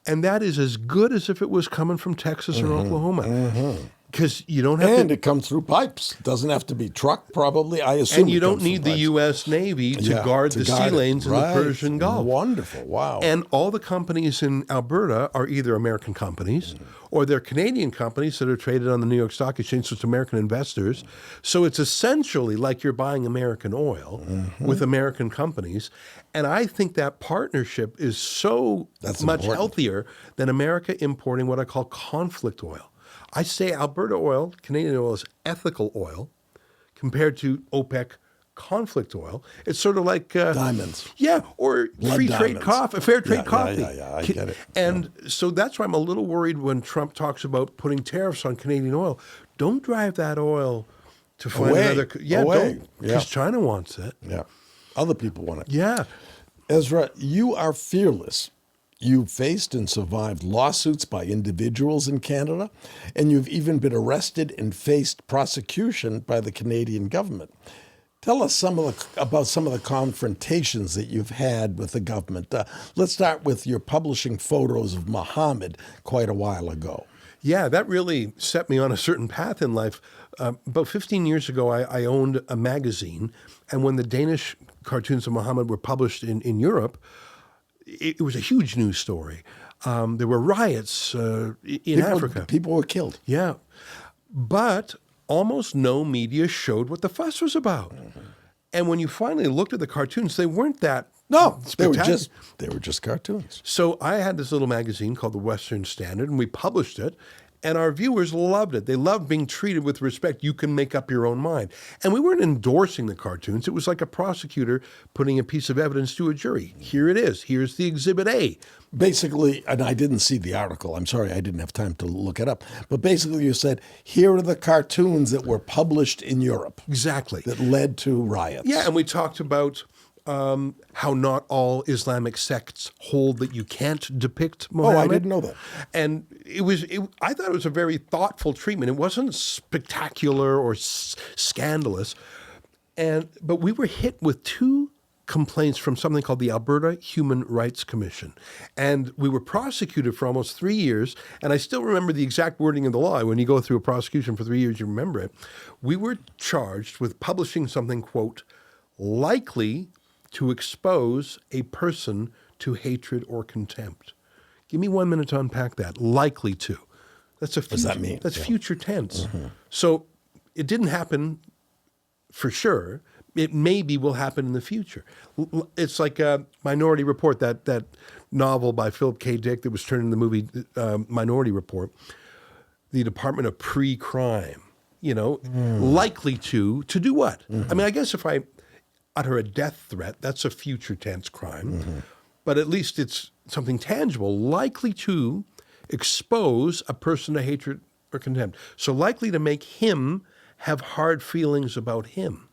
And that is as good as if it was coming from Texas or Oklahoma. Because you don't have and it comes through pipes. It doesn't have to be trucked, probably. I assume. And you it don't comes need from the pipes. U.S. Navy to guard the sea lanes in the Persian Gulf. Wonderful. Wow. And all the companies in Alberta are either American companies or they're Canadian companies that are traded on the New York Stock Exchange, so it's American investors. So it's essentially like you're buying American oil with American companies. And I think that partnership is so much healthier than America importing what I call conflict oil. I say Alberta oil, Canadian oil, is ethical oil compared to OPEC conflict oil. It's sort of like diamonds. Yeah, or Blood free diamonds. trade coffee, fair trade coffee. Yeah, I get it. And so that's why I'm a little worried when Trump talks about putting tariffs on Canadian oil. Don't drive that oil to find another. Yeah, don't, because China wants it. Yeah, other people want it. Yeah. Ezra, you are fearless. You faced and survived lawsuits by individuals in Canada, and you've even been arrested and faced prosecution by the Canadian government. Tell us about some of the confrontations that you've had with the government. Let's start with your publishing photos of Muhammad quite a while ago. Yeah, that really set me on a certain path in life. About 15 years ago, I owned a magazine, and when the Danish cartoons of Muhammad were published in Europe, it was a huge news story. There were riots in Africa. People were killed. Yeah. But almost no media showed what the fuss was about. And when you finally looked at the cartoons, they weren't that spectacular. They were just cartoons. So I had this little magazine called the Western Standard, and we published it. And our viewers loved it. They loved being treated with respect. You can make up your own mind. And we weren't endorsing the cartoons. It was like a prosecutor putting a piece of evidence to a jury. Here it is. Here's the Exhibit A. Basically, and I didn't see the article. I'm sorry, I didn't have time to look it up. But basically you said, here are the cartoons that were published in Europe. Exactly. That led to riots. Yeah, and we talked about how not all Islamic sects hold that you can't depict Muhammad. Oh, I didn't know that. And I thought it was a very thoughtful treatment. It wasn't spectacular or scandalous. But we were hit with 2 complaints from something called the Alberta Human Rights Commission. And we were prosecuted for almost 3 years. And I still remember the exact wording of the law. When you go through a prosecution for 3 years, you remember it. We were charged with publishing something, quote, likely to expose a person to hatred or contempt. Give me 1 minute to unpack that. Likely to. That's a future, what does that mean? That's future tense. So it didn't happen for sure. It maybe will happen in the future. It's like a Minority Report, that novel by Philip K. Dick that was turned into the movie Minority Report. The Department of Pre-Crime, likely to do what? I mean, I guess if I utter a death threat, that's a future tense crime. But at least it's something tangible, likely to expose a person to hatred or contempt. So likely to make him have hard feelings about him,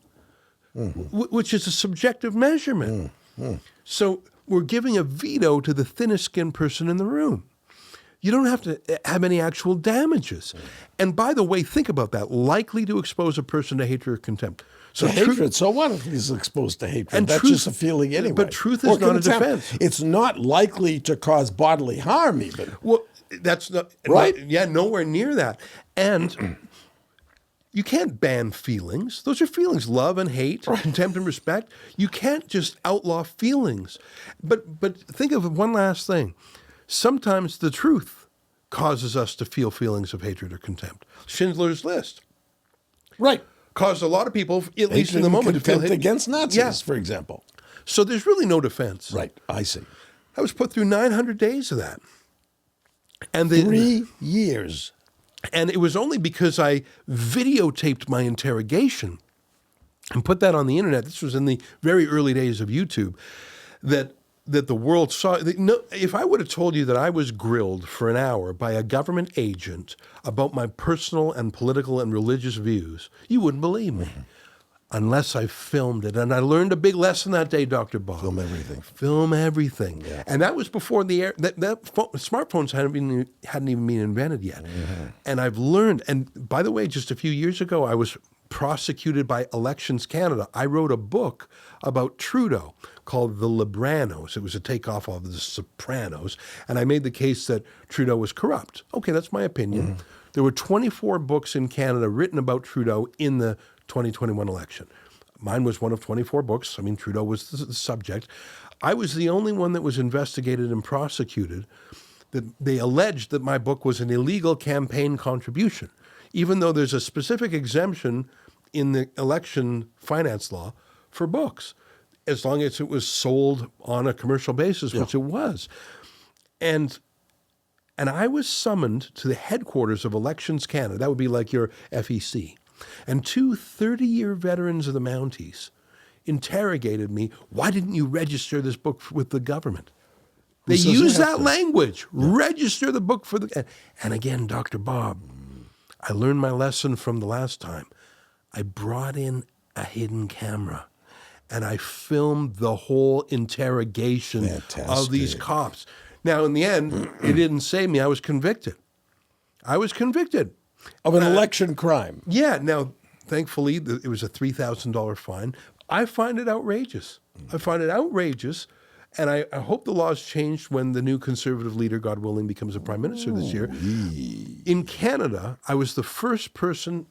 which is a subjective measurement. So we're giving a veto to the thinnest skinned person in the room. You don't have to have any actual damages. And by the way, think about that. Likely to expose a person to hatred or contempt. So hatred, so what if he's exposed to hatred? And that's truth, just a feeling anyway. But truth is not a defense. It's not likely to cause bodily harm even. Well, that's not, right? Nowhere near that. And you can't ban feelings. Those are feelings, love and hate, contempt and respect. You can't just outlaw feelings. But think of one last thing. Sometimes the truth causes us to feel feelings of hatred or contempt. Schindler's List. Right. Caused a lot of people, at least in the moment, to feel contempt against Nazis, for example. So there's really no defense. Right, I see. I was put through 900 days of that. And 3 years. And it was only because I videotaped my interrogation and put that on the internet. This was in the very early days of YouTube, that the world saw. If I would have told you that I was grilled for an hour by a government agent about my personal and political and religious views, you wouldn't believe me. Unless I filmed it. And I learned a big lesson that day, Dr. Bob. Film everything. Film everything. Yeah. And that was before smartphones hadn't even been invented yet. Mm-hmm. And I've learned, and by the way, just a few years ago, I was prosecuted by Elections Canada. I wrote a book about Trudeau called The Libranos. It was a takeoff of The Sopranos. And I made the case that Trudeau was corrupt. Okay, that's my opinion. Mm-hmm. There were 24 books in Canada written about Trudeau in the 2021 election. Mine was one of 24 books. I mean, Trudeau was the subject. I was the only one that was investigated and prosecuted. That they alleged that my book was an illegal campaign contribution, even though there's a specific exemption in the election finance law for books, as long as it was sold on a commercial basis, which it was. And I was summoned to the headquarters of Elections Canada. That would be like your FEC. And 2 30-year veterans of the Mounties interrogated me. Why didn't you register this book with the government? They use that language. Yeah. Register the book for the... And again, Dr. Bob, I learned my lesson from the last time. I brought in a hidden camera and I filmed the whole interrogation of these cops. Now, in the end, it didn't save me. I was convicted. Of an election crime. Yeah. Now, thankfully, it was a $3,000 fine. I find it outrageous. And I hope the law's changed when the new Conservative leader, God willing, becomes a prime minister this year. In Canada, I was the first person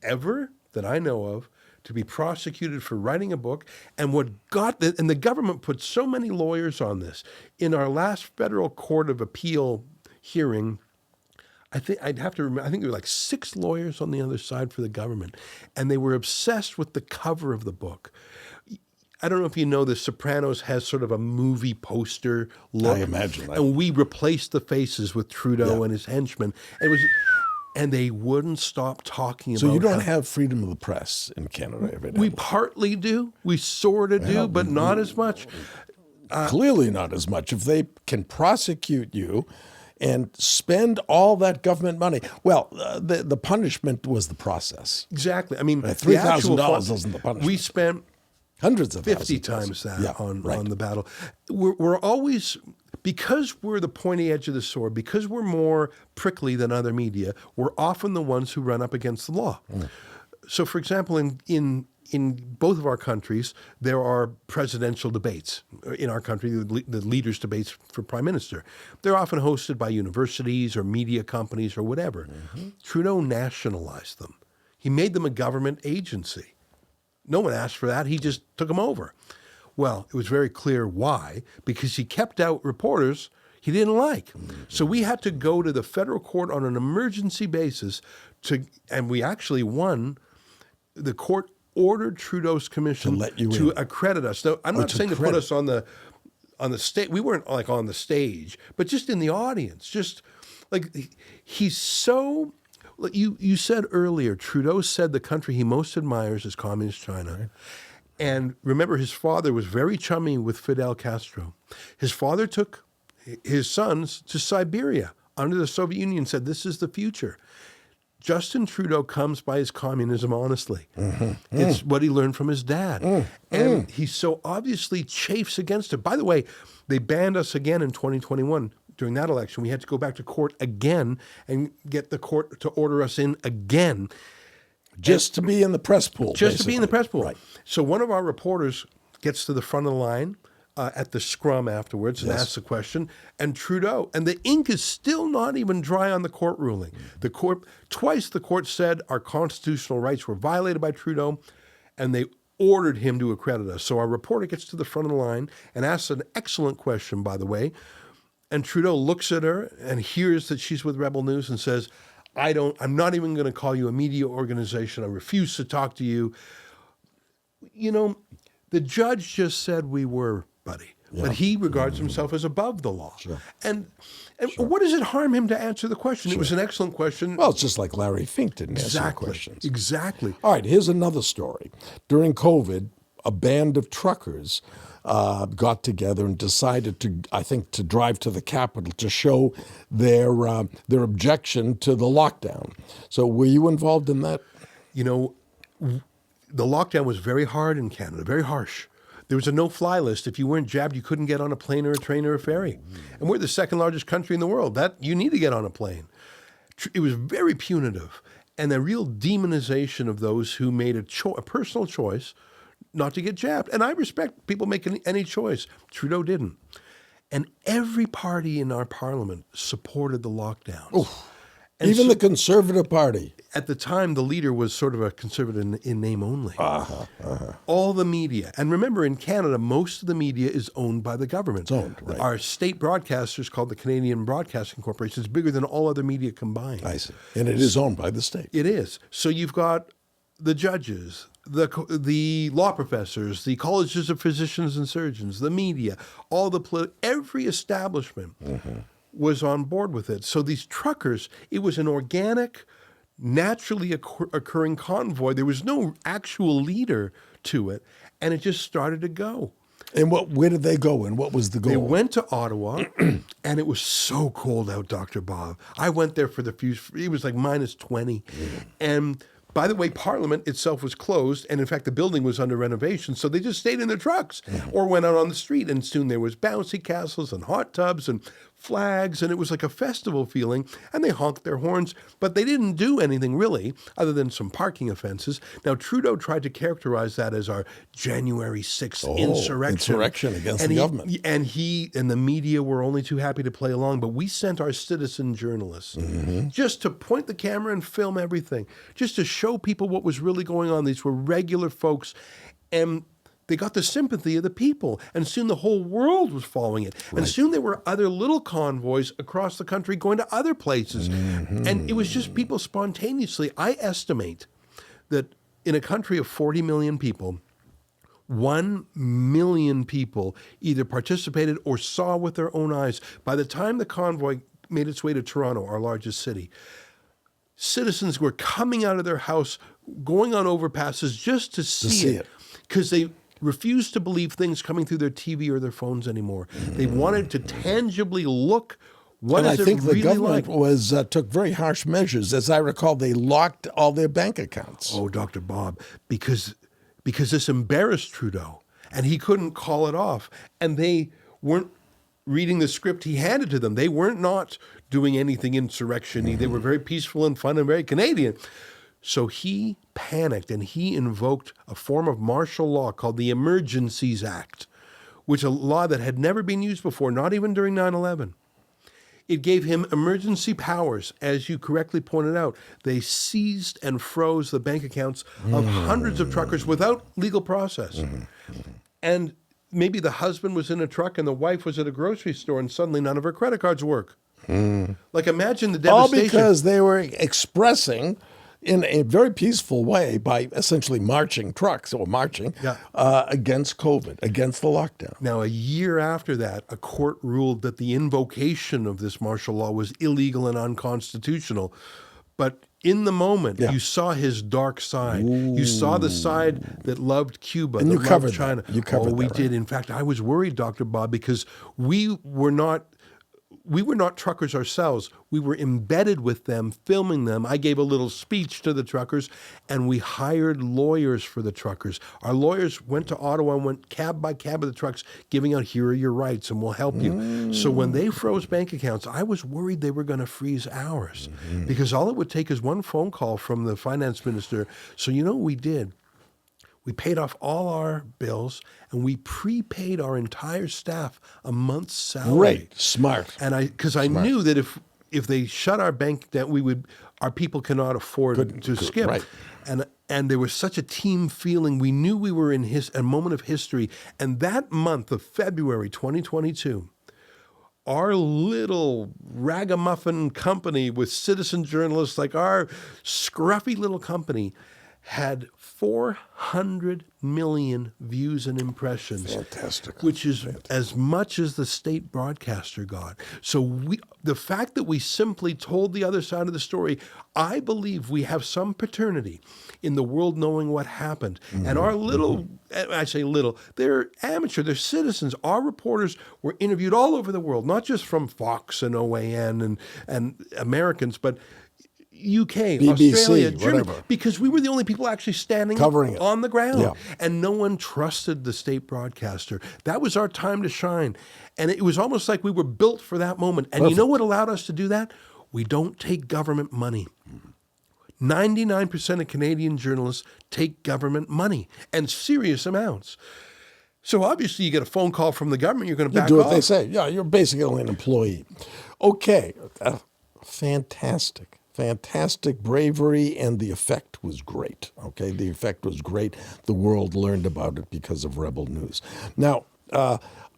ever that I know of to be prosecuted for writing a book. And and the government put so many lawyers on this. In our last federal court of appeal hearing, I think there were like 6 lawyers on the other side for the government, and they were obsessed with the cover of the book. I don't know if you know, The Sopranos has sort of a movie poster look. I imagine that. And we replaced the faces with Trudeau and his henchmen. And they wouldn't stop talking about. So you don't have freedom of the press in Canada, evidently. We partly do. We sort of do, but not as much. Clearly not as much. If they can prosecute you and spend all that government money. Well, the punishment was the process. Exactly. I mean, $3,000 wasn't the punishment. We spent hundreds of 50 times that on the battle. We're always, because we're the pointy edge of the sword, because we're more prickly than other media, we're often the ones who run up against the law. So, for example, in both of our countries, there are presidential debates. In our country, the leaders' debates for prime minister. They're often hosted by universities or media companies or whatever. Trudeau nationalized them. He made them a government agency. No one asked for that. He just took them over. Well, it was very clear why, because he kept out reporters he didn't like. So we had to go to the federal court on an emergency basis and we actually won. The court ordered Trudeau's commission to accredit us. Now, I'm not saying to put us on the stage. We weren't like on the stage, but just in the audience. Just like he's so. You said earlier, Trudeau said the country he most admires is communist China. Right. And remember, his father was very chummy with Fidel Castro. His father took his sons to Siberia under the Soviet Union, said this is the future. Justin Trudeau comes by his communism honestly. It's what he learned from his dad. And he so obviously chafes against it. By the way, they banned us again in 2021. during that election, we had to go back to court again and get the court to order us in again. Just to be in the press pool. Just to be in the press pool. Right. So one of our reporters gets to the front of the line at the scrum afterwards and asks a question, and Trudeau, and the ink is still not even dry on the court ruling. Twice the court said our constitutional rights were violated by Trudeau, and they ordered him to accredit us. So our reporter gets to the front of the line and asks an excellent question, by the way, and Trudeau looks at her and hears that she's with Rebel News and says, I'm not even going to call you a media organization. I refuse to talk to you. You know, the judge just said we were, buddy. Yeah. But he regards himself as above the law. Sure. And what does it harm him to answer the question? Sure. It was an excellent question. Well, it's just like Larry Fink didn't answer questions. Exactly. All right, here's another story. During COVID, a band of truckers got together and decided to drive to the Capitol to show their objection to the lockdown. So were you involved in that? You know, the lockdown was very hard in Canada, very harsh. There was a no-fly list. If you weren't jabbed, you couldn't get on a plane or a train or a ferry. And we're the second largest country in the world. You need to get on a plane. It was very punitive, and a real demonization of those who made a personal choice not to get jabbed. And I respect people making any choice. Trudeau didn't. And every party in our parliament supported the lockdowns. Even the Conservative Party. At the time, the leader was sort of a conservative in name only. All the media. And remember, in Canada, most of the media is owned by the government. It's owned, right. Our state broadcasters, called the Canadian Broadcasting Corporation, is bigger than all other media combined. I see. And it is owned by the state. It is. So you've got the judges, the law professors, the colleges of physicians and surgeons, the media, every establishment was on board with it. So these truckers, it was an organic, naturally occurring convoy. There was no actual leader to it, and it just started to go. And where did they go, and what was the goal? They went to Ottawa, and it was so cold out, Dr. Bob. I went there it was like minus 20. And by the way, Parliament itself was closed, and in fact, the building was under renovation, so they just stayed in their trucks or went out on the street, and soon there was bouncy castles and hot tubs and flags, and it was like a festival feeling, and they honked their horns, but they didn't do anything really, other than some parking offenses. Now, Trudeau tried to characterize that as our January 6th insurrection. Insurrection against the government. And the media were only too happy to play along, but we sent our citizen journalists just to point the camera and film everything, just to show people what was really going on. These were regular folks, and they got the sympathy of the people, and soon the whole world was following it. Right. And soon there were other little convoys across the country going to other places. And it was just people spontaneously. I estimate that in a country of 40 million people, 1 million people either participated or saw with their own eyes. By the time the convoy made its way to Toronto, our largest city, citizens were coming out of their house, going on overpasses just to see it. Because they refused to believe things coming through their TV or their phones anymore. They wanted to tangibly look what is it really like. And I think the government took very harsh measures. As I recall, they locked all their bank accounts. Oh, Dr. Bob, because this embarrassed Trudeau, and he couldn't call it off. And they weren't reading the script he handed to them. They weren't not doing anything insurrection-y. They were very peaceful and fun and very Canadian. So he panicked, and he invoked a form of martial law called the Emergencies Act, which is a law that had never been used before, not even during 9/11. It gave him emergency powers, as you correctly pointed out. They seized and froze the bank accounts of hundreds of truckers without legal process. And maybe the husband was in a truck and the wife was at a grocery store, and suddenly none of her credit cards work. Like, imagine the devastation. All because they were expressing in a very peaceful way by essentially marching against COVID, against the lockdown. Now, a year after that, a court ruled that the invocation of this martial law was illegal and unconstitutional. But in the moment, you saw his dark side. You saw the side that loved Cuba, and that you loved covered China. That. You covered we that, did. Right? In fact, I was worried, Dr. Bob, because we were not we were not truckers ourselves. We were embedded with them, filming them. I gave a little speech to the truckers, and we hired lawyers for the truckers. Our lawyers went to Ottawa and went cab by cab of the trucks, giving out, here are your rights, and we'll help you. So when they froze bank accounts, I was worried they were going to freeze ours, because all it would take is one phone call from the finance minister. So you know what we did? We paid off all our bills, and we prepaid our entire staff a month's salary. Great, smart. And because I knew that if they shut our bank down, our people cannot afford to skip. Right. And there was such a team feeling. We knew we were in a moment of history. And that month of February 2022, our little ragamuffin company with citizen journalists, like our scruffy little company, had 400 million views and impressions. Fantastic. Which is as much as the state broadcaster got. So the fact that we simply told the other side of the story, I believe we have some paternity in the world knowing what happened. And our little, I say little, they're amateur, they're citizens. Our reporters were interviewed all over the world, not just from Fox and OAN and Americans, but UK, BBC, Australia, Germany, whatever. because we were the only people actually standing Covering it. on the ground. Yeah. And no one trusted the state broadcaster. That was our time to shine. And it was almost like we were built for that moment. And you know what allowed us to do that? We don't take government money. 99% of Canadian journalists take government money, and serious amounts. So obviously you get a phone call from the government, you're going to back do what off. they say. Yeah, you're basically an employee. Okay, fantastic. Fantastic bravery, and the effect was great. Okay, the effect was great. The world learned about it because of Rebel News. Now,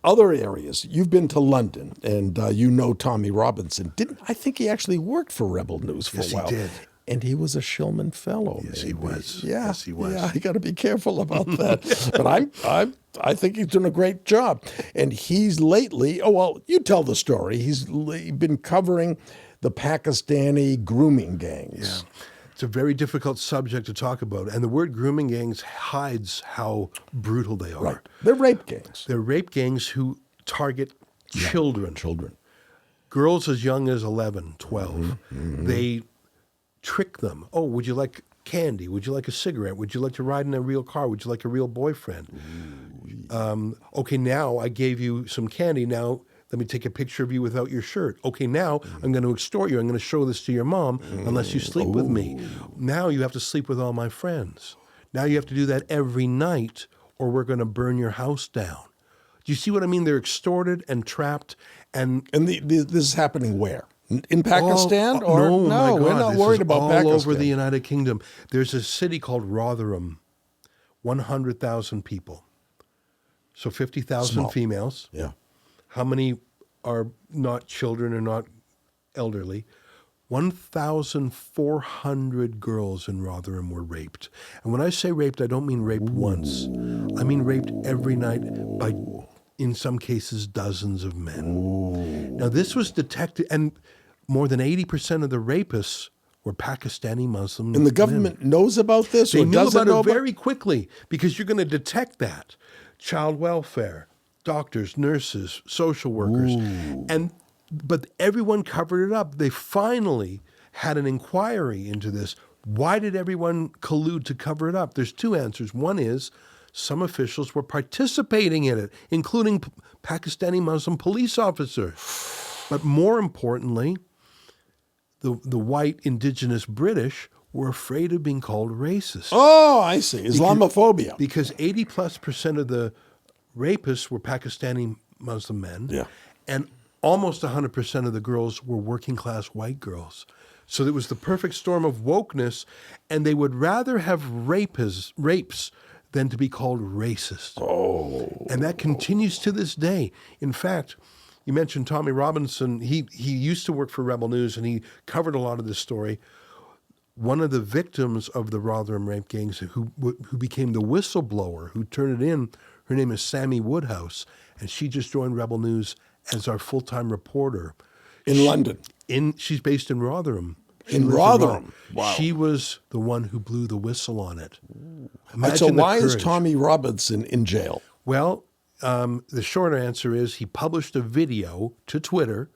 other areas. You've been to London, and you know Tommy Robinson. I think he actually worked for Rebel News for a while. Yes, he did. And he was a Shillman Fellow. Yes, he was. Yeah, Yes, he was. Yeah, you got to be careful about that. But I think he's doing a great job. And he's lately. Oh well, you tell the story. He's been covering the Pakistani grooming gangs. Yeah. It's a very difficult subject to talk about. And the word grooming gangs hides how brutal they are. Right. They're rape gangs. They're rape gangs who target children. Children. Girls as young as 11, 12. They trick them. Oh, would you like candy? Would you like a cigarette? Would you like to ride in a real car? Would you like a real boyfriend? Okay, now I gave you some candy. Now let me take a picture of you without your shirt. Okay, now I'm going to extort you. I'm going to show this to your mom unless you sleep with me. Now you have to sleep with all my friends. Now you have to do that every night or we're going to burn your house down. Do you see what I mean? They're extorted and trapped. And this is happening where? In Pakistan? No, my God, we're not worried about all Pakistan. All over the United Kingdom. There's a city called Rotherham, 100,000 people. So 50,000 females. Yeah. How many are not children or not elderly? 1,400 girls in Rotherham were raped. And when I say raped, I don't mean raped once. I mean raped every night by, in some cases, dozens of men. Now, this was detected, and more than 80% of the rapists were Pakistani Muslim. And the government knows about this? They or knew doesn't about know it very quickly because you're going to detect that. Child welfare, doctors, nurses, social workers. But everyone covered it up. They finally had an inquiry into this. Why did everyone collude to cover it up? There's two answers. One is some officials were participating in it, including Pakistani Muslim police officers. But more importantly, the white indigenous British were afraid of being called racist. Oh, I see. Islamophobia. Because 80+% of the rapists were Pakistani Muslim men. Yeah. And almost 100% of the girls were working class white girls. So it was the perfect storm of wokeness, and they would rather have rapes than to be called racist. Oh. And that continues to this day. In fact, you mentioned Tommy Robinson. He used to work for Rebel News, and he covered a lot of this story. One of the victims of the Rotherham rape gangs who became the whistleblower, who turned it in, her name is Sammy Woodhouse, and she just joined Rebel News as our full-time reporter. In London? She's based in Rotherham. In Rotherham? Wow. She was the one who blew the whistle on it. So why is courage. Tommy Robinson in jail? Well, the short answer is he published a video to Twitter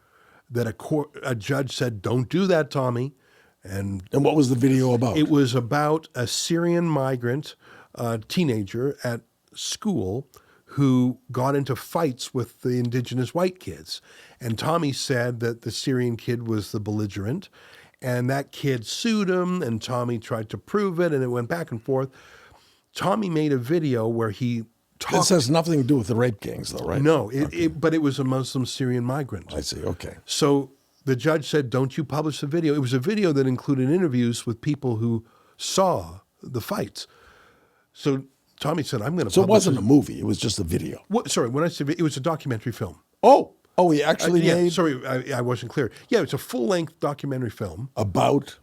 that a judge said, "Don't do that, Tommy." And what was the video about? it was about a Syrian migrant teenager at school who got into fights with the indigenous white kids. And Tommy said that the Syrian kid was the belligerent, and that kid sued him, and Tommy tried to prove it, and it went back and forth. Tommy made a video where he talked. This has nothing to do with the rape gangs, though, right? No, but it was a Muslim Syrian migrant. I see, okay. So the judge said, "Don't you publish the video." It was a video that included interviews with people who saw the fights. So Tommy said, "I'm going to." So it wasn't a movie; it was just a video. Sorry, when I said it was a documentary film. Oh, he actually made. Sorry, I wasn't clear. Yeah, it's a full-length documentary film about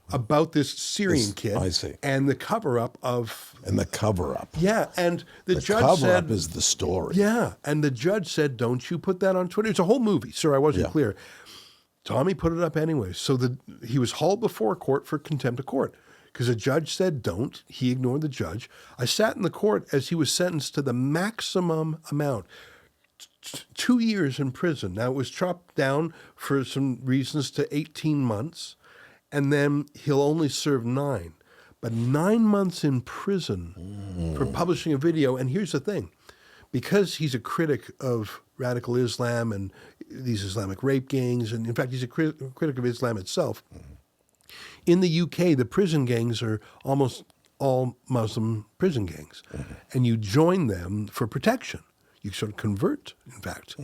this Syrian kid. I see. And the cover-up of. And the cover-up. Yeah, and the judge cover-up said. is the story. Yeah, and the judge said, "Don't you put that on Twitter." It's a whole movie. Sorry, I wasn't clear. Tommy put it up anyway. So he was hauled before court for contempt of court because the judge said don't. He ignored the judge. I sat in the court as he was sentenced to the maximum amount, 2 years in prison. Now, it was chopped down for some reasons to 18 months, and then he'll only serve 9. But 9 months in prison for publishing a video. And here's the thing. Because he's a critic of radical Islam and these Islamic rape gangs, and in fact, he's a critic of Islam itself, in the UK, the prison gangs are almost all Muslim prison gangs. And you join them for protection. You sort of convert, in fact.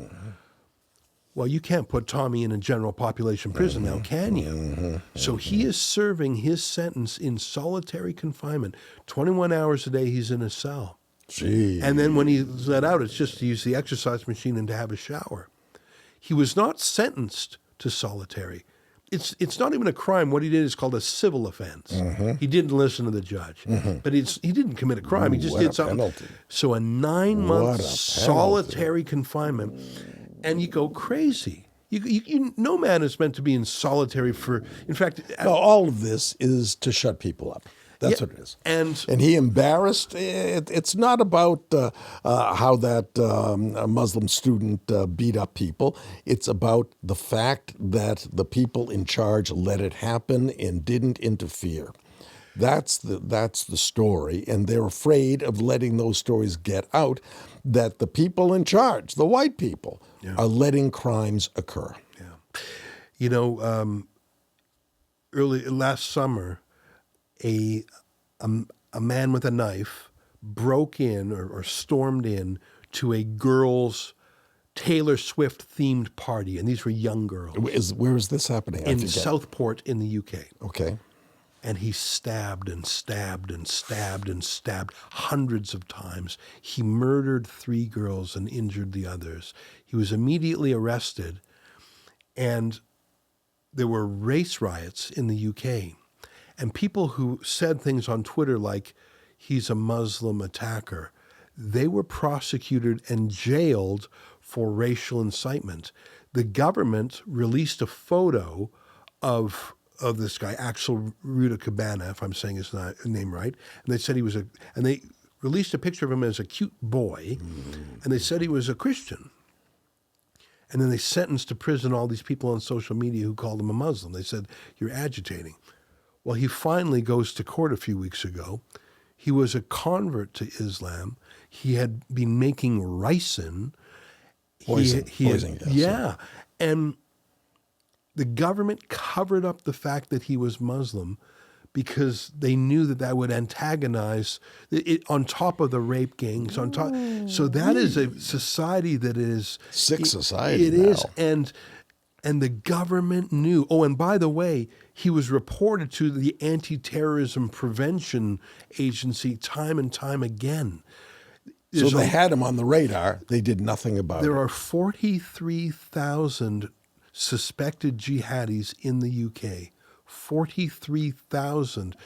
Well, you can't put Tommy in a general population prison now, can you? So he is serving his sentence in solitary confinement. 21 hours a day he's in a cell. Gee. And then when he's let out, it's just to use the exercise machine and to have a shower. He was not sentenced to solitary. It's not even a crime. What he did is called a civil offense. He didn't listen to the judge. But he didn't commit a crime. He just did something. Penalty. So a 9-month solitary confinement. And you go crazy. No man is meant to be in solitary for, in fact. No, all of this is to shut people up. That's what it is. And he embarrassed. It's not about how that Muslim student beat up people. It's about the fact that the people in charge let it happen and didn't interfere. That's the story, and they're afraid of letting those stories get out, that the people in charge, the white people, are letting crimes occur. Yeah. You know, last summer, a man with a knife broke in or stormed in to a girls' Taylor Swift themed party, and these were young girls. Where is this happening? In Southport in the UK. Okay. And he stabbed and stabbed and stabbed and stabbed hundreds of times. He murdered 3 girls and injured the others. He was immediately arrested, and there were race riots in the UK. And people who said things on Twitter like, he's a Muslim attacker, they were prosecuted and jailed for racial incitement. The government released a photo of this guy, Axel Rudakabana, if I'm saying his name right, and they said he was and they released a picture of him as a cute boy, and they said he was a Christian. And then they sentenced to prison all these people on social media who called him a Muslim. They said, you're agitating. Well, he finally goes to court a few weeks ago. He was a convert to Islam. He had been making ricin. Poison, yes. Yeah. And the government covered up the fact that he was Muslim because they knew that would antagonize it on top of the rape gangs. On top, so that is a society that is sick society. It is, and the government knew. Oh, and by the way, he was reported to the Anti-Terrorism Prevention Agency time and time again. So they had him on the radar. They did nothing about it. There are 43,000 suspected jihadis in the UK. 43,000.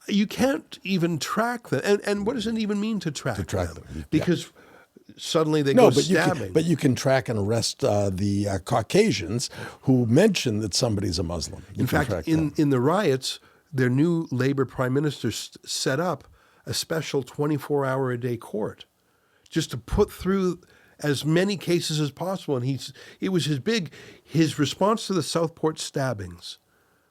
You can't even track them. And what does it even mean to track them? Because suddenly they go stabbing. But you can track and arrest the Caucasians who mention that somebody's a Muslim. In fact, in the riots, their new Labour Prime Minister set up a special 24-hour-a-day court just to put through as many cases as possible. And his response to the Southport stabbings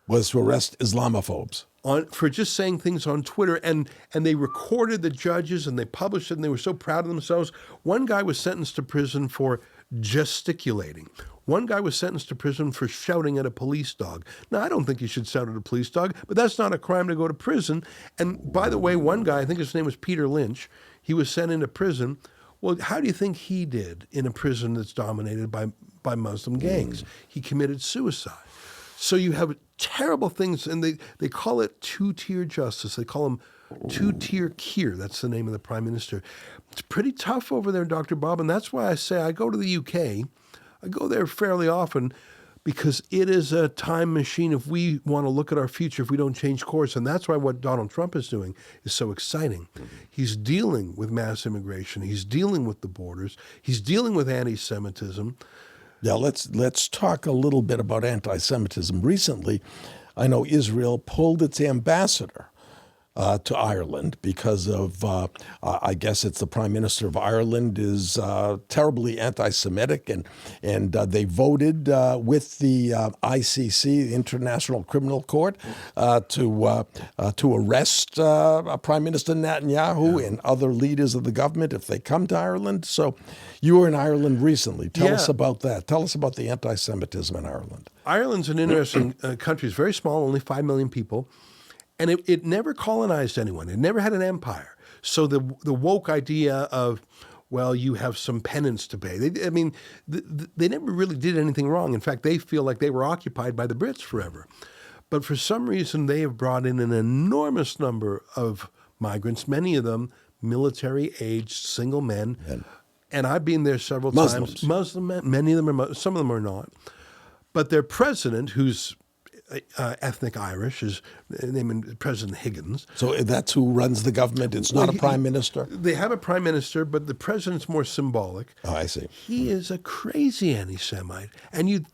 was to arrest Islamophobes. For just saying things on Twitter, and they recorded the judges and they published it, and they were so proud of themselves. One guy was sentenced to prison for gesticulating. One guy was sentenced to prison for shouting at a police dog. Now, I don't think you should shout at a police dog, but that's not a crime to go to prison. And by the way, one guy, I think his name was Peter Lynch, he was sent into prison. Well, how do you think he did in a prison that's dominated by Muslim gangs? He committed suicide. So you have terrible things, and they call it two-tier justice. They call him two-tier Keir. That's the name of the prime minister. It's pretty tough over there, Dr. Bob, and that's why I say I go to the UK. I go there fairly often because it is a time machine if we want to look at our future, if we don't change course. And that's why what Donald Trump is doing is so exciting. He's dealing with mass immigration. He's dealing with the borders. He's dealing with anti-Semitism. Yeah, let's talk a little bit about anti-Semitism. Recently, I know Israel pulled its ambassador to Ireland because of, I guess it's the Prime Minister of Ireland is terribly anti-Semitic, and they voted with the ICC, the International Criminal Court, to arrest Prime Minister Netanyahu and other leaders of the government if they come to Ireland. So you were in Ireland recently. Tell us about that. Tell us about the anti-Semitism in Ireland. Ireland's an interesting country. It's very small, only 5 million people. And it never colonized anyone. It never had an empire. So the woke idea of, well, you have some penance to pay. They never really did anything wrong. In fact, they feel like they were occupied by the Brits forever. But for some reason, they have brought in an enormous number of migrants, many of them military-aged single men. And I've been there several times. Muslim men, many of them are, some of them are not. But their president, who's ethnic Irish, is named President Higgins. So that's who runs the government? It's not a prime minister? They have a prime minister, but the president's more symbolic. Oh, I see. He is a crazy anti-Semite. And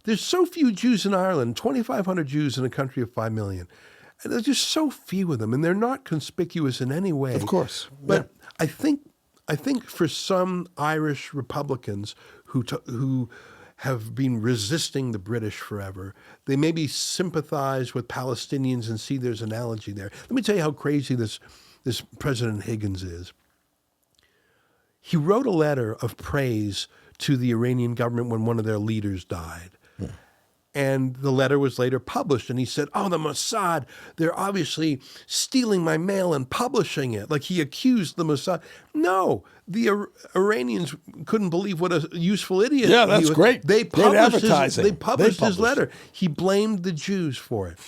there's so few Jews in Ireland, 2,500 Jews in a country of 5 million. And there's just so few of them, and they're not conspicuous in any way. Of course. But yeah. I think for some Irish Republicans who have been resisting the British forever, they maybe sympathize with Palestinians and see there's an analogy there. Let me tell you how crazy this President Higgins is. He wrote a letter of praise to the Iranian government when one of their leaders died. Yeah. And the letter was later published, and he said, oh, the Mossad, they're obviously stealing my mail and publishing it. Like he accused the Mossad. No, the Iranians couldn't believe what a useful idiot he was. Yeah, that's great. They published his letter. letter. He blamed the Jews for it.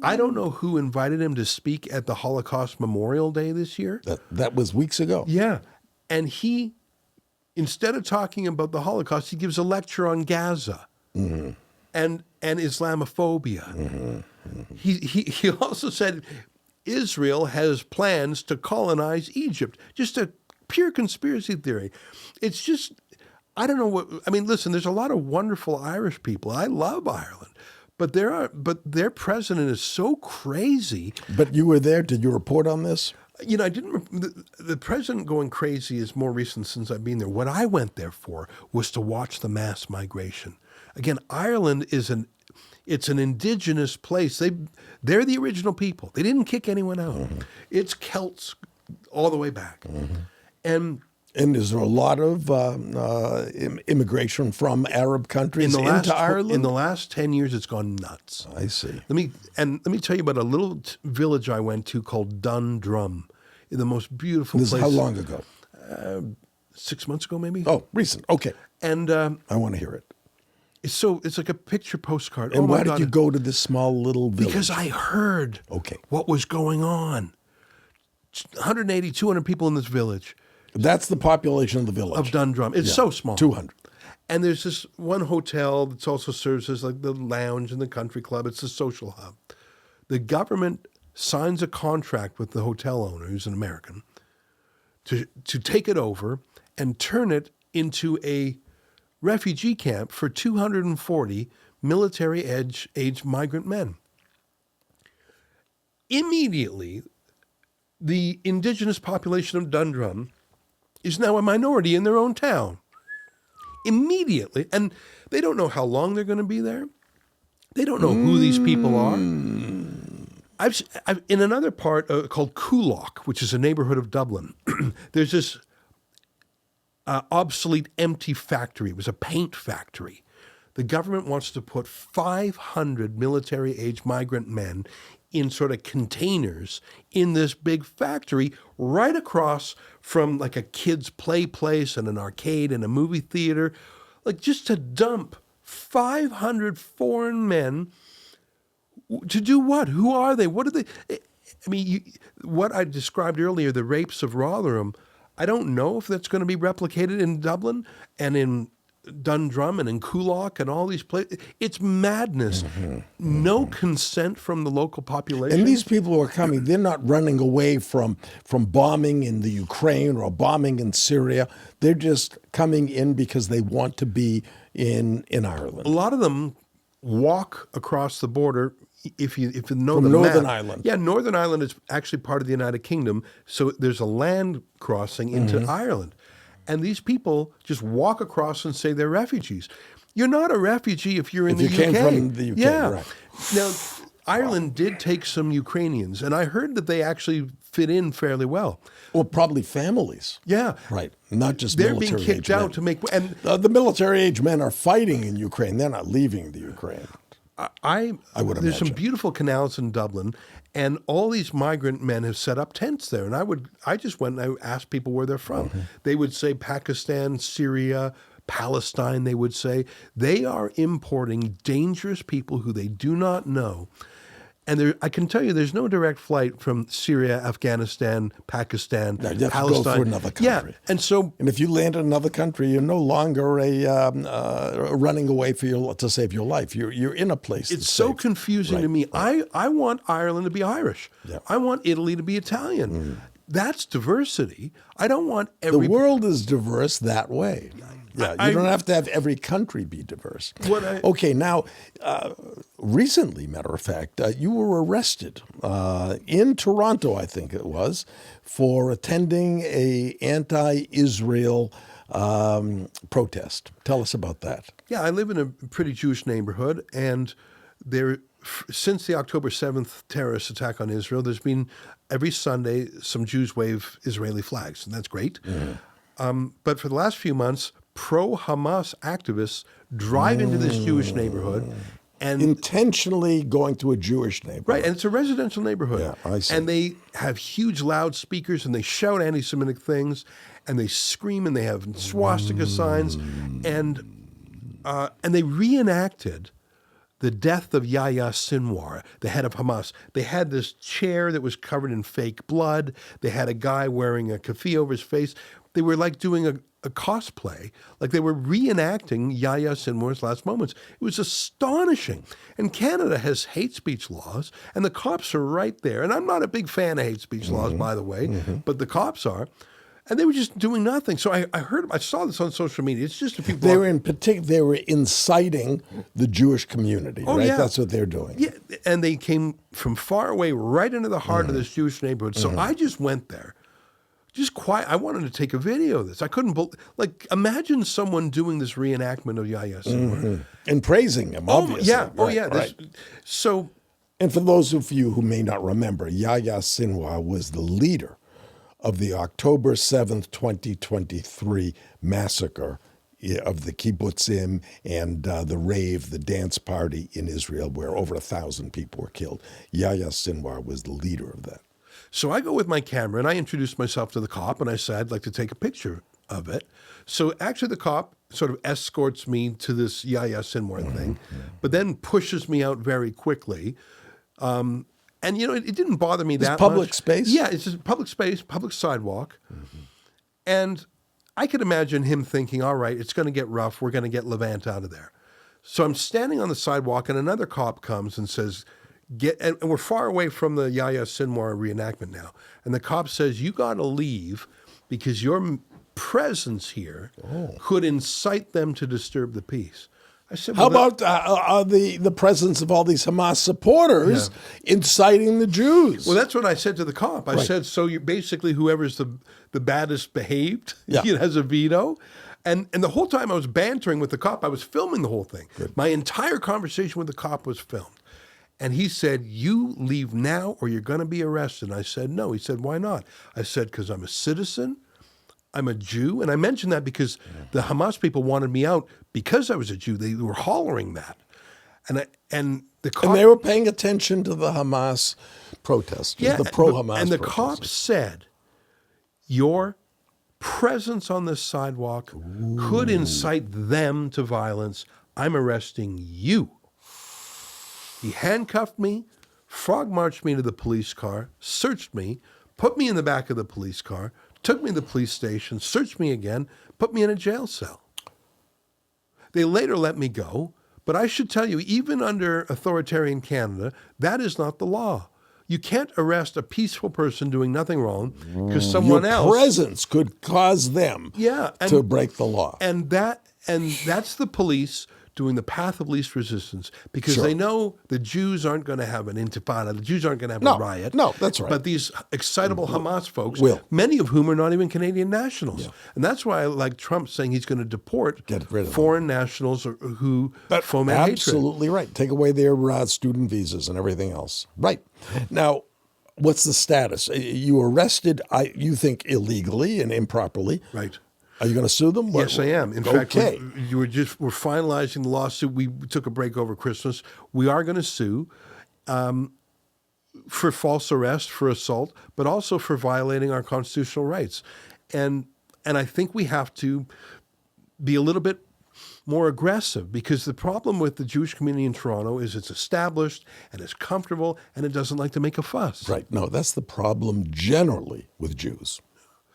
I don't know who invited him to speak at the Holocaust Memorial Day this year. That was weeks ago. Yeah. And he, instead of talking about the Holocaust, he gives a lecture on Gaza. Mm-hmm. and Islamophobia. Mm-hmm. Mm-hmm. He also said Israel has plans to colonize Egypt. Just a pure conspiracy theory. It's just, I don't know what, I mean, listen, there's a lot of wonderful Irish people. I love Ireland. But their president is so crazy. But you were there. Did you report on this? You know, I didn't. The president going crazy is more recent since I've been there. What I went there for was to watch the mass migration. Again, Ireland it's an indigenous place. They're the original people. They didn't kick anyone out. Mm-hmm. It's Celts all the way back. Mm-hmm. And is there a lot of immigration from Arab countries into Ireland? In the last 10 years, it's gone nuts. I see. Let me tell you about a little village I went to called Dundrum, in the most beautiful place. This is how long ago? 6 months ago, maybe. Oh, recent. Okay. And I want to hear it. It's like a picture postcard. And why did you go to this small little village? Because I heard what was going on. 180, 200 people in this village. That's the population of the village. Of Dundrum. It's so small. 200. And there's this one hotel that also serves as like the lounge and the country club. It's a social hub. The government signs a contract with the hotel owner, who's an American, to take it over and turn it into a refugee camp for 240 military-age migrant men. Immediately, the indigenous population of Dundrum is now a minority in their own town. Immediately. And they don't know how long they're going to be there. They don't know who these people are. I've in another part called Coolock, which is a neighborhood of Dublin, there's this obsolete empty factory. It was a paint factory. The government wants to put 500 military-age migrant men in sort of containers in this big factory right across from like a kid's play place and an arcade and a movie theater, like just to dump 500 foreign men to do what? Who are they? What are they? I mean, what I described earlier, the rapes of Rotherham, I don't know if that's going to be replicated in Dublin and in Dundrum and in Coolock and all these places. It's madness. No consent from the local population. And these people who are coming, they're not running away from bombing in the Ukraine or bombing in Syria. They're just coming in because they want to be in Ireland. A lot of them walk across the border. If you know from the Northern map. Ireland. Yeah, Northern Ireland is actually part of the United Kingdom, so there's a land crossing into Ireland. And these people just walk across and say they're refugees. You're not a refugee if you're in the UK. If you came from the UK, yeah. right. Now, Ireland did take some Ukrainians, and I heard that they actually fit in fairly well. Well, probably families. Yeah. Right. Not just They're military being kicked age out men. to make... And the military-age men are fighting in Ukraine. They're not leaving the Ukraine. I would There's some imagine. beautiful canals in Dublin, and all these migrant men have set up tents there. And I just went and I asked people where they're from. They would say Pakistan, Syria, Palestine, they would say. They are importing dangerous people who they do not know. And I can tell you there's no direct flight from Syria, Afghanistan, Pakistan, No, you have Palestine. to go through another country. Yeah, and so... And if you land in another country, you're no longer running away to save your life. You're in a place. It's so confusing to me. I want Ireland to be Irish. Yeah. I want Italy to be Italian. That's diversity. I don't want every... The world is diverse that way. Yeah, you don't have to have every country be diverse. Okay, now, recently, matter of fact, you were arrested in Toronto, I think it was, for attending a anti-Israel protest. Tell us about that. Yeah, I live in a pretty Jewish neighborhood, and since the October 7th terrorist attack on Israel, there's been every Sunday some Jews wave Israeli flags, and that's great. But for the last few months, pro-Hamas activists drive into this Jewish neighborhood and intentionally going to a Jewish neighborhood. Right, and it's a residential neighborhood. Yeah, I see. And they have huge loudspeakers and they shout anti-Semitic things and they scream and they have swastika signs and they reenacted the death of Yahya Sinwar, the head of Hamas. They had this chair that was covered in fake blood. They had a guy wearing a keffiyeh over his face. They were like doing a cosplay, like they were reenacting Yahya Sinwar's last moments. It was astonishing. And Canada has hate speech laws, and the cops are right there. And I'm not a big fan of hate speech laws, by the way, but the cops are. And they were just doing nothing. So I saw this on social media. It's just a few blocks. They were inciting the Jewish community, right? Yeah. That's what they're doing. Yeah, and they came from far away right into the heart of this Jewish neighborhood. So I just went there. Just quiet. I wanted to take a video of this. I couldn't imagine someone doing this reenactment of Yahya Sinwar. And praising him, obviously. Right. So, and for those of you who may not remember, Yahya Sinwar was the leader of the October 7th, 2023 massacre of the kibbutzim and the rave, the dance party in Israel, where over 1,000 people were killed. Yahya Sinwar was the leader of that. So I go with my camera and I introduce myself to the cop and I said, I'd like to take a picture of it. So actually the cop sort of escorts me to this Yahya Sinwar thing, but then pushes me out very quickly. And, it didn't bother me that much. It's public space? Yeah, it's just public space, public sidewalk. And I could imagine him thinking, all right, it's going to get rough. We're going to get Levant out of there. So I'm standing on the sidewalk and another cop comes and says, and we're far away from the Yahya Sinwar reenactment now. And the cop says, you got to leave because your presence here could incite them to disturb the peace. I said, How well, about the presence of all these Hamas supporters inciting the Jews? Well, that's what I said to the cop. I said, so you basically whoever's the baddest behaved has a veto. And the whole time I was bantering with the cop, I was filming the whole thing. Good. My entire conversation with the cop was filmed. And he said, you leave now or you're going to be arrested. And I said, no. He said, why not? I said, because I'm a citizen. I'm a Jew. And I mentioned that because the Hamas people wanted me out because I was a Jew. They were hollering that. And they were paying attention to the Hamas protesters, the pro-Hamas And the protesters. cop said, your presence on this sidewalk could incite them to violence. I'm arresting you. He handcuffed me, frog marched me to the police car, searched me, put me in the back of the police car, took me to the police station, searched me again, put me in a jail cell. They later let me go, but I should tell you, even under authoritarian Canada, that is not the law. You can't arrest a peaceful person doing nothing wrong because someone else... Your presence could cause them to break the law. And that's the police doing the path of least resistance because they know the Jews aren't going to have an intifada, the Jews aren't going to have a riot. No, that's right. But these excitable Hamas folks, many of whom are not even Canadian nationals. Yeah. And that's why I like Trump saying he's going to deport foreign nationals who foment hatred. Absolutely right. Take away their student visas and everything else. Right. Now, what's the status? You arrested, you think, illegally and improperly. Right. Are you going to sue them? Yes, I am. In fact, we're finalizing the lawsuit. We took a break over Christmas. We are going to sue for false arrest, for assault, but also for violating our constitutional rights. And I think we have to be a little bit more aggressive because the problem with the Jewish community in Toronto is it's established and it's comfortable and it doesn't like to make a fuss. Right. No, that's the problem generally with Jews.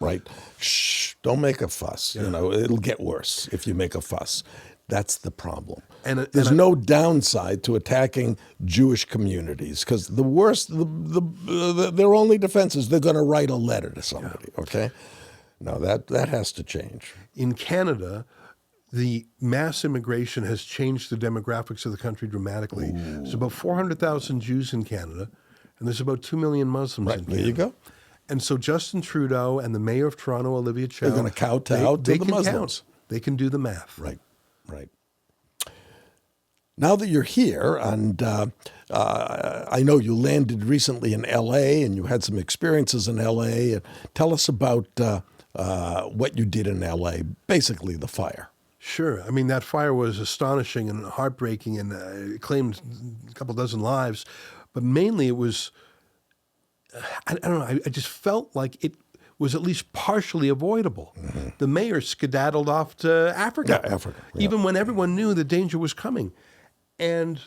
Right? Shh, don't make a fuss. Yeah. It'll get worse if you make a fuss. That's the problem. There's no downside to attacking Jewish communities because the worst, their only defense is they're going to write a letter to somebody, okay? No, that has to change. In Canada, the mass immigration has changed the demographics of the country dramatically. There's about 400,000 Jews in Canada, and there's about 2 million Muslims in Canada. There you go. And so Justin Trudeau and the mayor of Toronto, Olivia Chow, they're going to kowtow to the Muslims. Count. They can do the math. Right. Now that you're here, and I know you landed recently in L.A. and you had some experiences in L.A. Tell us about what you did in L.A., basically the fire. Sure. I mean, that fire was astonishing and heartbreaking and it claimed a couple dozen lives. But mainly it was... I don't know, I just felt like it was at least partially avoidable. Mm-hmm. The mayor skedaddled off to Africa, even when everyone knew the danger was coming. And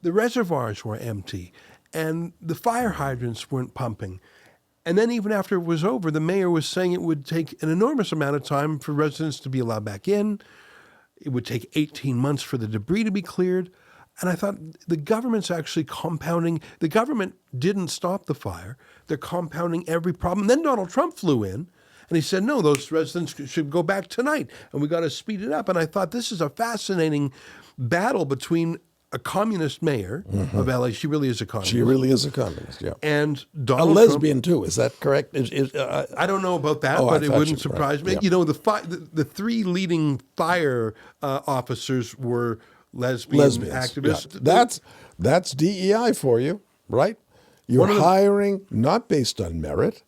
the reservoirs were empty, and the fire hydrants weren't pumping. And then even after it was over, the mayor was saying it would take an enormous amount of time for residents to be allowed back in. It would take 18 months for the debris to be cleared. And I thought the government's actually compounding. The government didn't stop the fire. They're compounding every problem. Then Donald Trump flew in and he said, no, those residents should go back tonight and we got to speed it up. And I thought this is a fascinating battle between a communist mayor of LA. She really is a communist. She really is a communist, yeah. And Donald a lesbian Trump, too, is that correct? I don't know about that, but it wouldn't surprise me. Yeah. The three leading fire officers were lesbians. Activists. Yeah. That's DEI for you, right? You're hiring not based on merit,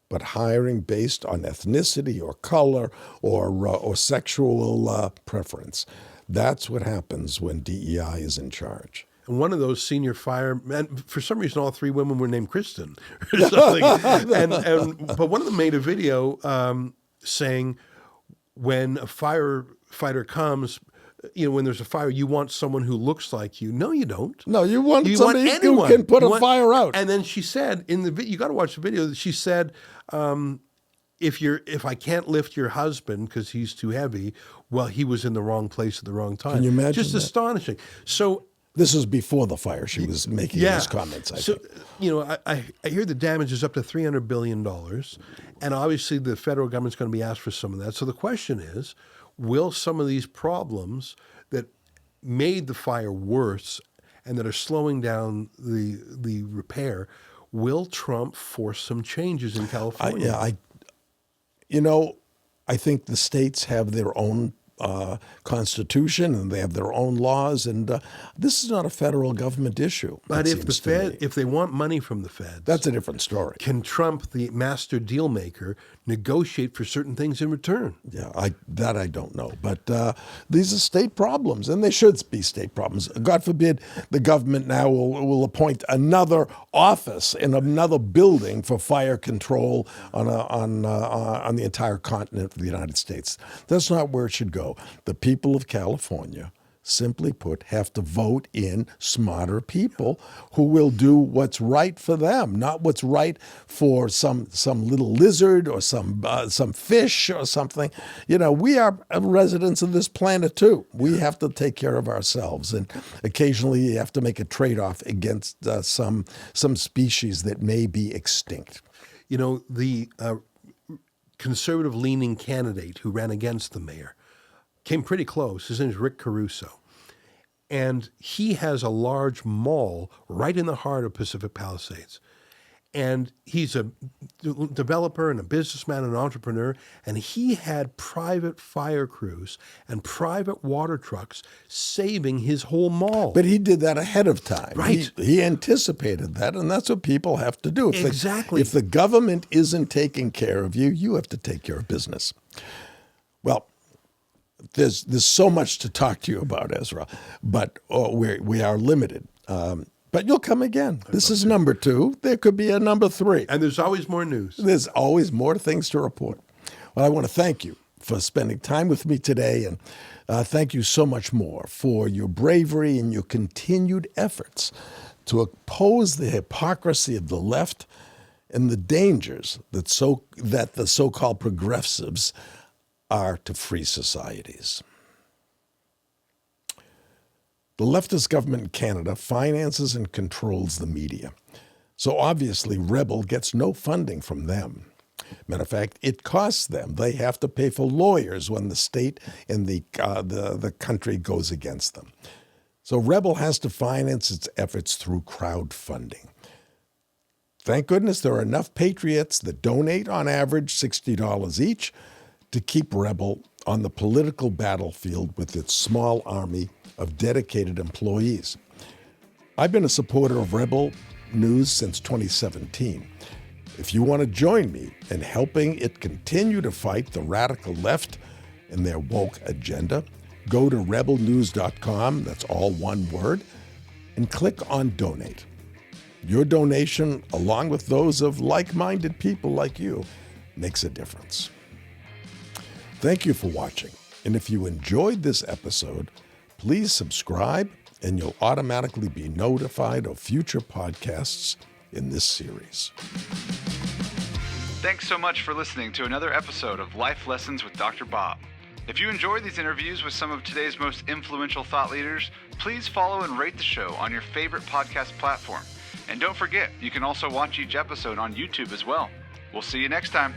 but hiring based on ethnicity or color or sexual preference. That's what happens when DEI is in charge. And one of those senior firemen, for some reason, all three women were named Kristen or something. But one of them made a video saying, when a firefighter comes, when there's a fire, you want someone who looks like you. No, you don't. No, you want somebody who can put a fire out. And then she said in the video, you got to watch the video. She said, if I can't lift your husband because he's too heavy, well, he was in the wrong place at the wrong time. Can you imagine Just that? Astonishing. So this is before the fire. She was making these comments. I think. I hear the damage is up to $300 billion, and obviously the federal government's going to be asked for some of that. So the question is, will some of these problems that made the fire worse and that are slowing down the repair. Will Trump force some changes in California? I think the states have their own constitution and they have their own laws, and this is not a federal government issue. But if they want money from the Feds, that's a different story. Can Trump, the master deal maker, negotiate for certain things in return? Yeah, I don't know. But these are state problems, and they should be state problems. God forbid the government now will appoint another office in another building for fire control on the entire continent of the United States. That's not where it should go. The people of California, simply put, have to vote in smarter people who will do what's right for them, not what's right for some little lizard or some fish or something. We are residents of this planet too. We have to take care of ourselves, and occasionally you have to make a trade-off against some species that may be extinct. The conservative-leaning candidate who ran against the mayor came pretty close. His name is Rick Caruso. And he has a large mall right in the heart of Pacific Palisades. And he's a developer and a businessman and an entrepreneur. And he had private fire crews and private water trucks saving his whole mall. But he did that ahead of time. Right. He anticipated that, and that's what people have to do. Exactly. If the government isn't taking care of you, you have to take care of business. Well, there's so much to talk to you about, Ezra, but we are limited. But you'll come again. This is number 2. There could be a number 3. And there's always more news. There's always more things to report. Well, I want to thank you for spending time with me today, and thank you so much more for your bravery and your continued efforts to oppose the hypocrisy of the left and the dangers that the so-called progressives are to free societies. The leftist government in Canada finances and controls the media. So obviously Rebel gets no funding from them. Matter of fact, it costs them. They have to pay for lawyers when the state and the country goes against them. So Rebel has to finance its efforts through crowdfunding. Thank goodness there are enough patriots that donate on average $60 each to keep Rebel on the political battlefield with its small army of dedicated employees. I've been a supporter of Rebel News since 2017. If you want to join me in helping it continue to fight the radical left and their woke agenda, go to rebelnews.com, that's all one word, and click on Donate. Your donation, along with those of like-minded people like you, makes a difference. Thank you for watching, and if you enjoyed this episode, please subscribe and you'll automatically be notified of future podcasts in this series. Thanks so much for listening to another episode of Life Lessons with Dr. Bob. If you enjoyed these interviews with some of today's most influential thought leaders, please follow and rate the show on your favorite podcast platform. And don't forget, you can also watch each episode on YouTube as well. We'll see you next time.